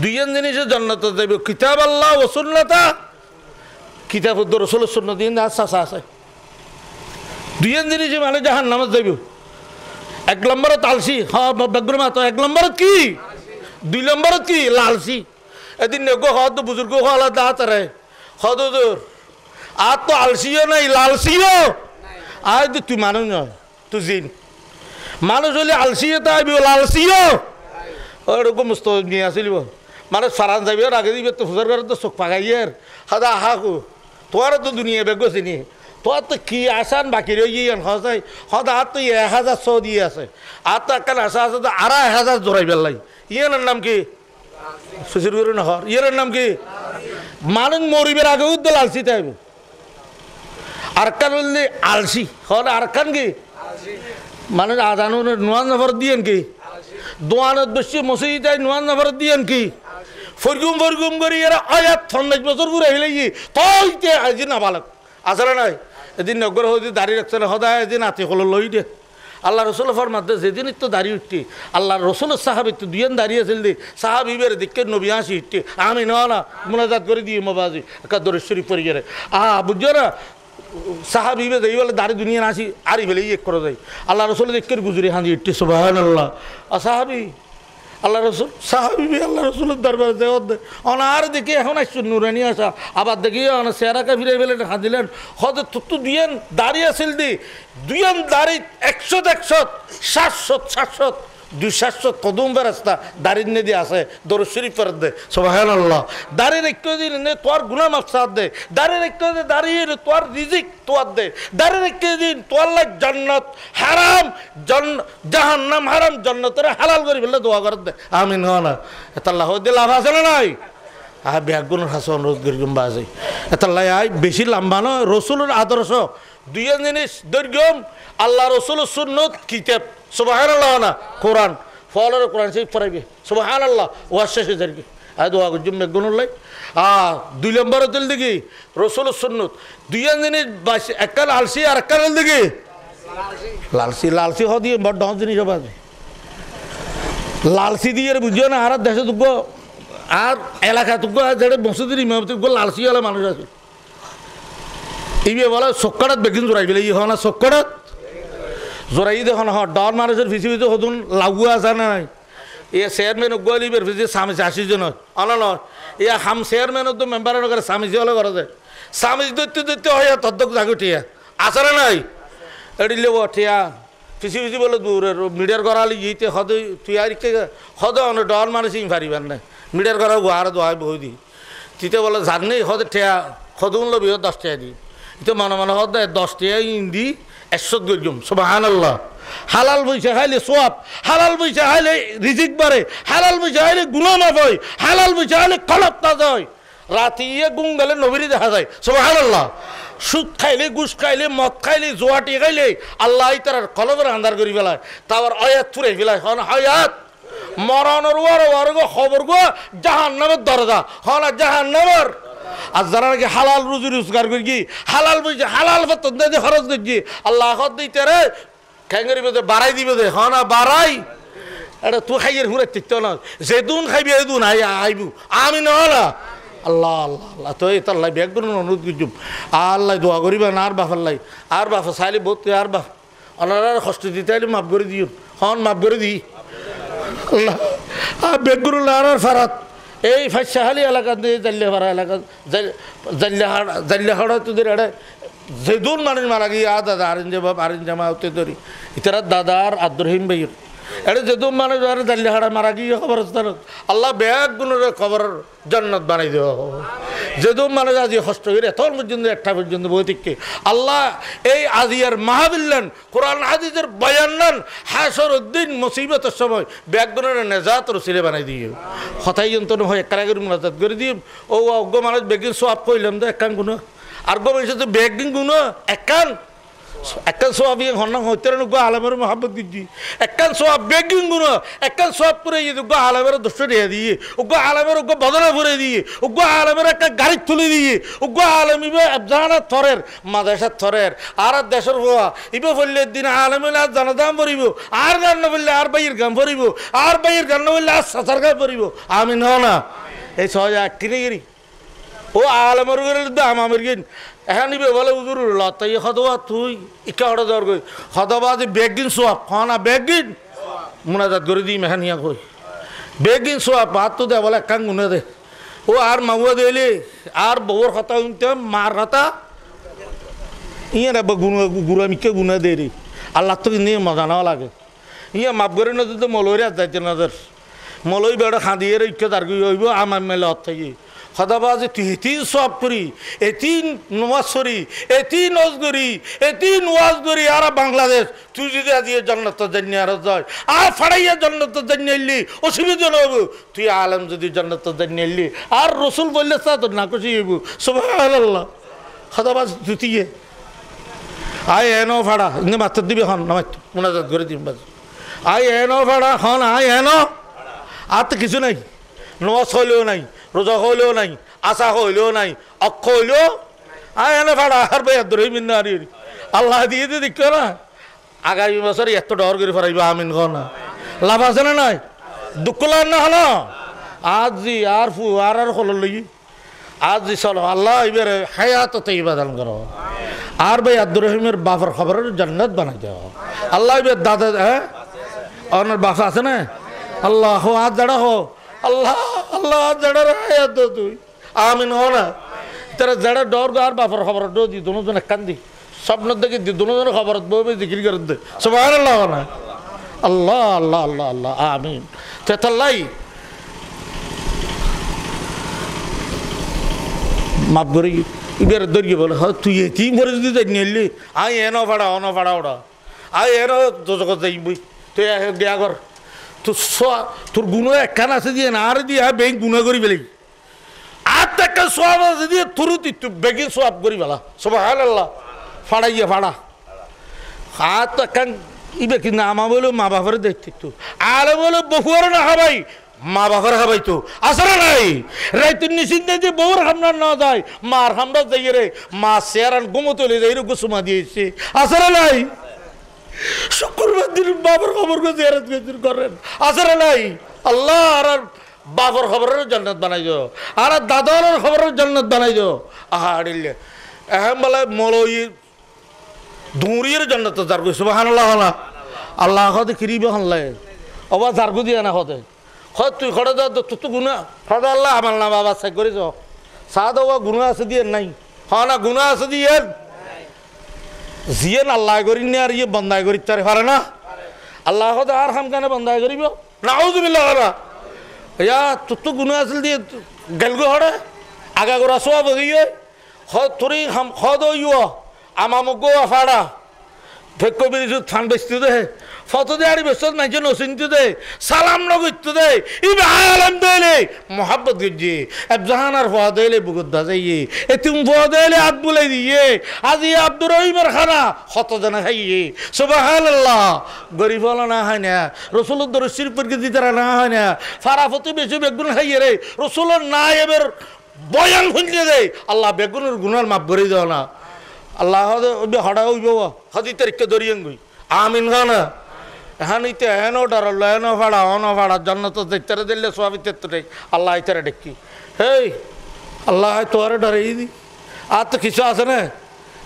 দুইজন জিনিসের জান্নাত যাবে কিতাব আল্লাহ ও সুন্নাতা কিতাব রসুলের সুন্নাত দিন আশা আছে দুইজন জিনিসে মানুষ জাহান্নামে যাবে। 1 নম্বরত আলসি হ্যাঁ বেগুন মাতো 1 নম্বরত কি 2 নম্বরত কি লালসি। এদিন নেগো হদ বুজুর্গ হলা দাঁত রে হদুর আর তো আলসিও নাই লালসিও আয় তো তুই মানুষ নয় তুই জিন মানুষ হলে আলসিও তাই লালসিও ওরকম নিয়ে আসিল মানুষ ফারান যাবি আর আগে দিবে তো ফুজার ঘরে তো চোখ পাকাইয়ের হাদা হাকু তোর তো দুনিয়া বেগো চিনি তোর তো কি আসান বাকি রয়ে হসাই হদ আর তো 1000 দিয়ে আছে আর তো একটা আশা আছে তো 1000 জোড়াই বেলাই ইয়ার নাম কি শ্বশুর না হর ইয়ার নাম কি মানুষ মরিবের আগে উদ্দ লালসি তাইব আর কান বললে আলসি হর আর কান কি মানুষ আজানো নোয়ান নফর দিয়েন কি দোয়ানত বেশি মসজিদ তাই নোয়ান নফর দিয়েন কি ফরগুম করি এরা আয়াত 50 বছর ঘুরে হইলে তইতে আজি না বালক আসলে নাই এদিন নগর হইতে দাঁড়িয়ে রাখছে না সদায় এদিন আতি হলো লই দে আল্লাহ রসুল ফরমাতে যেদিন তো দাঁড়িয়ে উঠতি আল্লাহ রসুলের সাহাবি তো দুজন দাঁড়িয়ে আছিল দি সাহাবিবের দিকে নবী আসি উঠতি আমি না মোনাজাত করে দিয়ে মবাজি একটা দরেশ্বরী পরিবারে বুঝছো না সাহাবিবে যাই বলে দাঁড়িয়ে দুনিয়া আসি আরি ফেলে এক করে যায় আল্লাহ রসুল দিকের গুজরি হাঁদি উঠতি সুবহানাল্লাহ সাহাবি আল্লাহ রসুল সাহাবি আল্লাহ রসুলের দরবারে দেওয়া অনার দেখি এখন আসছো নুরানি আসা আবার দেখি চেহারাকে ফিরে ফেলে হাঁদিলেন হয়তো তো দুইজন দাঁড়িয়ে আসিল দি দুইজন দাঁড়িয়ে 100 700 200 কদম রাস্তা দাঁড়িয়ে নে দিয়ে আসে দরুদ শরীফ ফেরত দে সুবহানাল্লাহ দাঁড়িয়ে রেখে দিন তোর গুনাহ মাফসাদ দে দাঁড়িয়ে রেখে দে দাঁড়িয়ে তোর রিজিক তোর দে দাঁড়িয়ে রেখে দিন তোর লাগ জান্নাত হারাম জাহান্নাম হারাম জান্নাতের হালাল করে ফেলে দোয়া করে দে আমিন হ না এটা আল্লাহ দে লাভ আছে না নাই ব্যাগুনের হাসে অনুরোধ করি বাজে এটা আই বেশি লম্বা নয় রসুলের আদর্শ দুইজন জিনিস দৈর্ঘ্যম আল্লাহ রসুলের সুন্নত কিতাব সুবহানাল্লাহ না কোরআন ফলের কোরআন সেই পড়াইবে সুবহানাল্লাহ ওয়ার শেষে যারকি আয় দোয়া করছুম বেগুনের লাই 2 নম্বর তেল দেখি রসুলের সুন্নত দুইজন জিনিস এককাল আলসি আর এককাল দেখি লালসি হ দিয়ে বড় ডন জিনিস বাজে লালসি দিয়ে বুঝিও না আর দেশে তুক আর এলাকা তুক যেটা মসজিদের ইমাম তুক লালসি হলে মানুষ আছে এইবে বলে চক্করাত বেগিন জোরাই পেলে ই হ না চক্করাত জোরাই দেখুন হ ডর মানুষের ফিসি ফিসি হতুন লাগু আছে না নাই এ চেয়ারম্যান গলিবের ফিসি সামিজ 80 জন অন নয় এ হাম চেয়ারম্যান তো মেম্বারের করে সামিজি হলে করে যায় সামিজ দৈত্য হয় তদ্দক জাগুটিয়া আছে না নাই এটি লেব ঠিয়া কিছু কিছু বলে দূরের মিডিয়ার গড়ালি যেতে হদ তুই আর কে হদ অনেক ডর মানুষ পারিবার না মিডিয়ার গড়া আর দোয়াই বই দি তিতে বলে জানি হদ ঠেয়া হদুন লবি 10 টাকা দি তো মনে মনে হদ 10 টাকা ইন্দি 100 গজম সুবহানাল্লাহ হালাল পয়সা খাইলে সোয়াব হালাল পয়সা খাইলে রিজিক বাড়ে হালাল পয়সা খাইলে গুনাহ মাফ হয় হালাল পয়সা খাইলে কলব তাজা হয় রাতিয়ে গুম গেলে নবীরে দেখা যায় সুবহানাল্লাহ সুদ খাইলে ঘুষ খাইলে মদ খাইলে জোয়াটি খাইলে আল্লাহ তার কলবের আন্ধার করি ফেলায় তারপর আয়াত তুলে ফেলায় হন হায়াত মরণের ওয়ার গো খবর গো জাহান্নামের দরজা হন জাহান্নামের আর যারা নাকি হালাল রুজি রোজগার করি কি হালাল পয়সা হালাল বেতন দিয়ে খরচ করছি আল্লাহ খত দিতে রে খ্যাঙ্গের মধ্যে বাড়াই দিবে দে হন বাড়াই এটা তুই খাইয়ের হুড়ে তিকতো না যেদুন খাইবি এদুন আইবু আমি না আল্লাহ আল্লাহ আল্লাহ তো এই তাল্লাই ব্যাগ করুন অনুরোধ করছুম আল্লাহ দোয়া করিবেন আর বাপ আল্লাহ আর বাপ চাইলে বহুত আর বাপ আল্লাহ কষ্ট দিতে আইলে মাফ করে দিও হন মাফ করে দিই আল্লাহ আর ব্যাগ করুন আর ফারাত এই ফাঁসাহালি এলাকা দিয়ে জাল্লাহাড়া এলাকা জাল্লাহাড়া তোদের এটা যেদুন মানুষ মারা গিয়ে দাদা আরেঞ্জা বাপ আরেঞ্জামা হতে ধরি ইতারা দাদার আব্দুরহিম ভাইয়ের এটা যেদুন মানুষ আর জাল্লাহাড়া মারা গিয়ে খবরস্থান আল্লাহ ব্যাগ গুণের খবর জান্নাত বানাই দেওয়া হবে যেদুন মানুষ আজি কষ্ট করে এত পর্যন্ত একটা পর্যন্ত বৈতিককে আল্লাহ এই আজিয়ার মাহাবিল্লান কোরআন হাদিসের বয়ান নেন হাসর উদ্দিন মুসিবতের সময় ব্যাগ গুণের নেজাত রসিলে বানাই দিয়ে হতাই যন্ত্র হয় এক কারাগের মুনাজাত করে দিয়ে ও অজ্ঞ মানুষ বেগিন সোয়াব কইলাম তো একান গুণ আর গো বলছে তো বেগিন গুণ একান সোয়াব হন্না হইতে গো আলমের মহাব্বত দিচ্ছি একান সোয়াব বেগিন গুণ একান সোয়াব করে গো আলমের দোষ দিয়ে দিয়ে গো আলমের গো বদলা ভরে দিয়ে গো আলমের একটা গাড়ি তুলে দিয়ে গো আলমিবে জানা থরের মাদেশার থরের আর দেশের হওয়া ইবে বললে দিন আলমিল আর জানাদাম পড়িব আর গান না বললে আর বাইয়ের গান পড়িব আর বাইয়ের গান না বললে আর সাঁচার গান পড়িব আমি না এই সহজ কিনে গেরি ও আলমের দাম আমের গিন এখন নিবে বলে উজুর লতাই হদবা তুই ইকা হঠাৎ দর কই হদবাদি বেগিন সোয়াব খানা বেগিন মুনাজাত করে দিই মেহানিয়া কই বেগিন সোয়াব হাত তো দে বলে কান গুনে দে ও আর মাগুয়া দিলে আর বউর কথা শুনতে মার কথা ইয়ে গুড়া মিকে গুনা দে রে আল্লাহ তো নিয়ে মজা নেওয়া লাগে ইয়ে মাপ করে না তো মলই রাত যাইতে নজর মলই বেড়া খাঁদিয়ে ইকে তার হইব আমার মেলে অর্থ খদাবাজি তুই এতিন সব করি এতিন নমাজ করি এতিন নজ করি এতিন ওয়াজ করি আর বাংলাদেশ তুই যদি আজকে জন্নত জানিয়ে আর যায় আর ফাড়াইয়া জন্নত জানিয়ে এলি অসুবিধা নব তুই আলম যদি জন্নত জানিয়ে এলি আর রসুল বললে তা তোর না খুশি হইব সুবহানাল্লাহ খদাবাজ তুতিয়ে আয় এনো ফাড়া ইনে মাত্র দিবি হন নামাজ মুনাজাত করে দিন বাজ আয় এনো ফাড়া হন আয় এনো আর তো কিছু নাই নমাজ হইলেও নাই রোজা হইলেও নাই আশা হইলেও নাই অক্ষ হইলেও এনে ভাড়া আর ভাই ধরে মিন না আল্লাহ দিয়ে দিয়ে দেখতো না আগামী বছর এত ডর করে ফেরাইব আমিন খ না লাভ আছে না নাই দুঃখ লাগ না হলো আজ জি আর ফু আর হল লই আজ জি চলো আল্লাহ এবার হায়াত ইবাদান করো আর ভাই আব্দুর রহিমের বাপের খবরের জান্নাত বানাই দাও আল্লাহ এবার দাদা হ্যাঁ ওনার বাপ আছে না আল্লাহ হো আজ দাঁড়া হো আল্লাহ আল্লাহ জড়া রায় দো তুই আমিন হো না তারা জড়া ডর আর বাপর খবর ডো দি দুজন কান্দি স্বপ্ন দেখি দি দুজন খবর বই জিকির করে দে সুবহানাল্লাহ না আল্লাহ আল্লাহ আল্লাহ আল্লাহ আমিন তেতাল্লাই মাপ করি ইবের দরিয়ে বলে হয় তুই এটি মরে যদি যাই নিলি আই এনো ভাড়া অন ভাড়া ওড়া আই এনো জগৎ যাই বই তুই গিয়া কর তোর গুণ একখান আছে দিয়ে না আর দিয়ে বেগ গুণা করি বেলি আর তো একটা সোয়াব আছে দিয়ে তোর বেগিন সোয়াব করি বেলা সুবহানাল্লাহ ফাড়াইয়া ফাড়া আর তো একখান ইবে কিন্তু আমা বলে মা বাবার দেখতে আর বলে বহুয়ার না খাবাই মা বাবার খাবাই তো আসলে নাই রাইতুর নিশ্চিন্তে যে বউর হামনা না যায় মার হামরা যাই রে মা চেয়ারান গুমতলে যাই রে গোসুমা দিয়েছে আসলে নাই শুক্রবার দিন বাবার খবর জিয়ারত করেন আসলে নাই আল্লাহ আর বাবার খবরের জান্নাত বানাই যাও আর দাদার খবরের জান্নাত বানাই যাও আহা আড়িলে এহেম বলে মলই ধুঁড়িয়ে জান্নাত যার সুবহানাল্লাহ আল্লাহ হতে কিরিবে হল্লাই অবা যারগু দিয়ে না হতে হয় তুই খড়ে যা তুই তো গুণা খড়ে আল্লাহ আমার না বাবা সাই করে যাও সাদ গুণা আছে দিয়ে নাই হ না গুণা আছে দিয়ে জিয়েন আল্লাহ করিন আর ইয়ে বন্দায় করি তারে পারে না আল্লাহ আর হামখানে বন্দায় করিব নাউজুবিল্লাহ ইয়া তো গুণ আসল দিয়ে গেলগো হড়ে আগা করা সব হইয়ে তোরি হদ ইয় আমামগো আফাড়া ফেক বিরিজু থান বেচতে দে ফটো দে আর বেসত নাইছে নসিনতে দে সালাম নগইতে দে ইবে আলম দেলে মোহাব্বত গজি এবজাহানার ফোয়া দেলে বুগদা যাইয়ে এতিম ফোয়া দেলে হাত বুলাই দিয়ে আজি আব্দুর রহিমের খানা কত জানা খাইয়ে সুবহানাল্লাহ গরিব হলো না হয় না রসুলের দরশির পরকে দিতারা না হয় না ফারাফতি বেশি বেগুন খাইয়ে রে রসুলের নায়েবের বয়ান শুনতে দে আল্লাহ বেগুনের গুনার মাপ করে দাও না আল্লাহ হড়া হইব হদি তারিখকে দরিয়ান গই আমিন খানা এখন ইতে হেন ডরল হেন ভাড়া জন্নত ইতারে দিলে সব ইতে আল্লাহ ইতারে ডেকি হেই আল্লাহ তোরে ডরে দি আর তো কিছু আছে না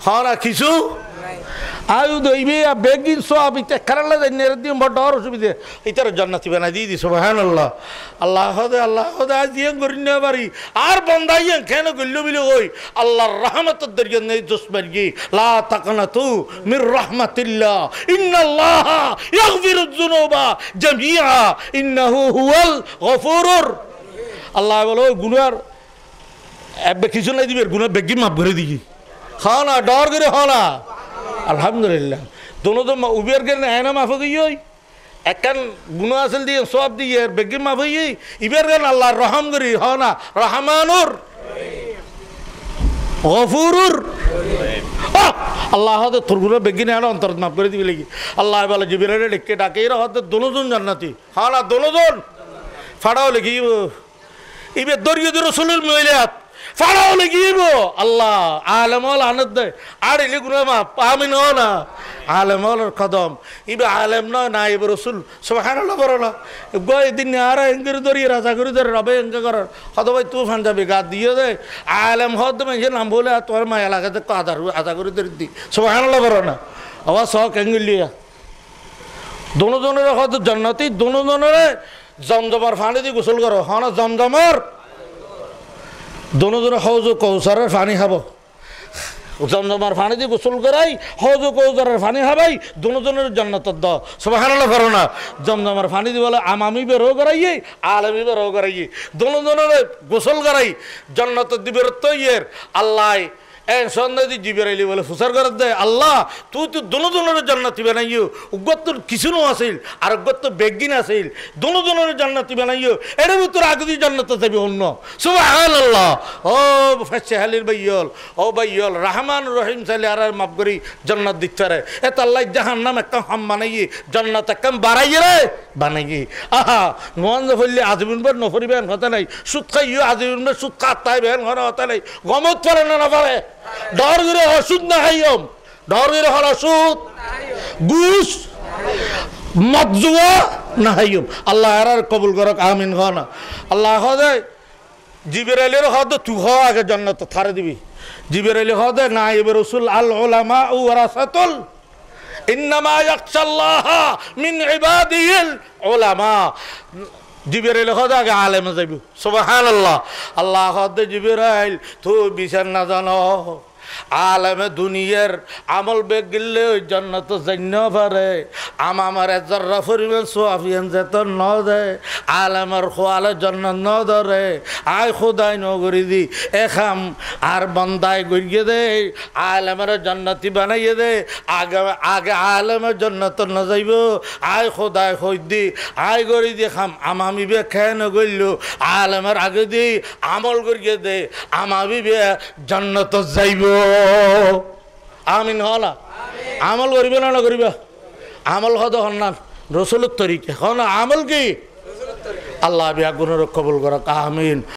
হ্যাঁ না কিছু আয়ু দইবে বেগিন সব ইতে খারালে নেড়ে দিয়ে বড় ডর অসুবিধে ইতারে জান্নাতি বানাই দিয়ে দিস সুবহানাল্লাহ আল্লাহ হদে আজ দিয়ে করি না পারি আর বন্দাইয়ে কেন গল্লু বিলে ওই আল্লাহর রহমতের দরিয়া নেই দুশ্মনগি লা তাকনাতু মির রাহমাতিল্লাহ ইন্নাল্লাহ ইয়াগফিরুয যুনুবা জামিআ ইন্নাহু হুয়াল গফুরুর আল্লাহ বলো গুনার এবে কিছু নাই দিবে গুনার বেগি মাফ করে দিই খাও না ডর করে হ না আলহামদুলিল্লাহ দোনো তো উবের করে না মাফ হই একখান গুণ আসল দিয়ে সব দিয়ে বেগি মাফ হই ইবের গান আল্লাহ রহম করি হ না রহমানুর গফুরুর আল্লাহ তোর গুলো বেগি না অন্তর মাফ করে দিবি লাগি আল্লাহ বলে জিবিরে ডেকে ডাকে এরা হতে দোনোজন জান্নাতি হ না দোনোজন ফাড়াও লেগে ইবে দরিয়ে রসুলের মহিলাত ফাড়াও লেগিব আল্লাহ আলেমল আনন্দ দেয় আর এলে গুনা মা আমিন না আলেমল কদম ইবে আলেম নয় না এবার রসুল সুবহানাল্লাহ বড় না এদিন আর এঙ্গের দরিয়ে রাজা করে ধরে রবে এঙ্গে করার হত ভাই তুই ফান যাবি গা দিয়ে দে আলেম হদ মেঝে নাম বলে তোর মা এলাকাতে আদা করে ধরে দি সুবহানাল্লাহ বড় না আবার শখ এঙ্গেলিয়া দোনোজনের হয়তো জান্নাতি দোনোজনের জমজমার ফানি দিয়ে গোসল করো হ্যাঁ না জমজমার দোনোজনে হৌজ কৌসারের পানি খাব জমজমার পানি দিয়ে গোসল করাই হৌজ কৌসারের পানি খাবাই দোনোজনের জান্নাতের দ সুবহানাল্লাহ করো না জমজমার পানি দিয়ে বলে আমি বেরো করাইয়ে আলমি বেরো করাইয়ে দোনোজনের গোসল করাই জান্নাতের দিবের তৈয়ের আল্লাহ সন্ধ্যা দিয়ে জিবেরাইলি বলে ফুসার করে দেয় আল্লাহ তুই তো দোনোজনের জান্নাতি বানাইও উগ্গত তোর কিছু আসিল আর উগ্গত তো বেগিন আসিল দোনোজনের জান্নাতি বানাইও এর ভিতরে আগে দিয়ে জান্নাতে যাবি অন্য সুবহানাল্লাহ ও ফেসহালির ভাইয়ল ও ভাইয়ল রহমান রহিম সালি আর মাফ করি জান্নাত দিচ্ছে রে এত আল্লাহ জাহান্নাম একটা হাম বানাইয়ে জান্নাত একটা বাড়াইয়ে রে বানাইয়ে আহা নোয়ান ফেললে আজীবন পর নফরিবেন কথা নাই সুদ খাইও আজীবন পর সুদ কাটাই বেন ঘরে হতা নাই গমত পারে না পারে ডর করে অসুদ না হাইম ডর করে হল অসুদ ঘুষ মদজুয়া না হাইম আল্লাহ আর কবুল করক আমিন হ না আল্লাহ হদে জিবরাইলের হদ তুই হ আগে জান্নাত থারে দিবি জিবরাইল হদে না ইবে রাসূল আল উলামা ওয়ারাসাতুল ইন্নামা ইয়াখশাল্লাহ মিন ইবাদিহিল উলামা জিবরাইল হদে আগে আলেমে যাইব সুবহানাল্লাহ আল্লাহ হদে জিবরাইল তুই বিচার না জানো আলেমে দুনিয়ার আমল বেগ গেলে ওই জান্নাত জান্য পারে আমার জর্রা পরিমাণ সোয়াফিয়ান যেত ন দেয় আলেমের খোয়ালে জান্নাত ন ধরে আয় খোদাই নগরি দি এখাম আর বন্দায় গড়িয়ে দে আলেমের জান্নাতি বানাইয়ে দে আগে আগে আলেমের জান্নাত ন যাইব আয় খোদাই খই দি আয় গড়ি দি খাম আমামি বে খেয়ে নগইল আলেমের আগে দি আমল গড়িয়ে দে আমামি বে জান্নাত যাইব আমিন হলা আমল করিবে না না করিবা আমল হদ হন্নান রসুলের তরিকা হন আমল কি আল্লাহ বিয়া গুণর কবুল করা আমিন।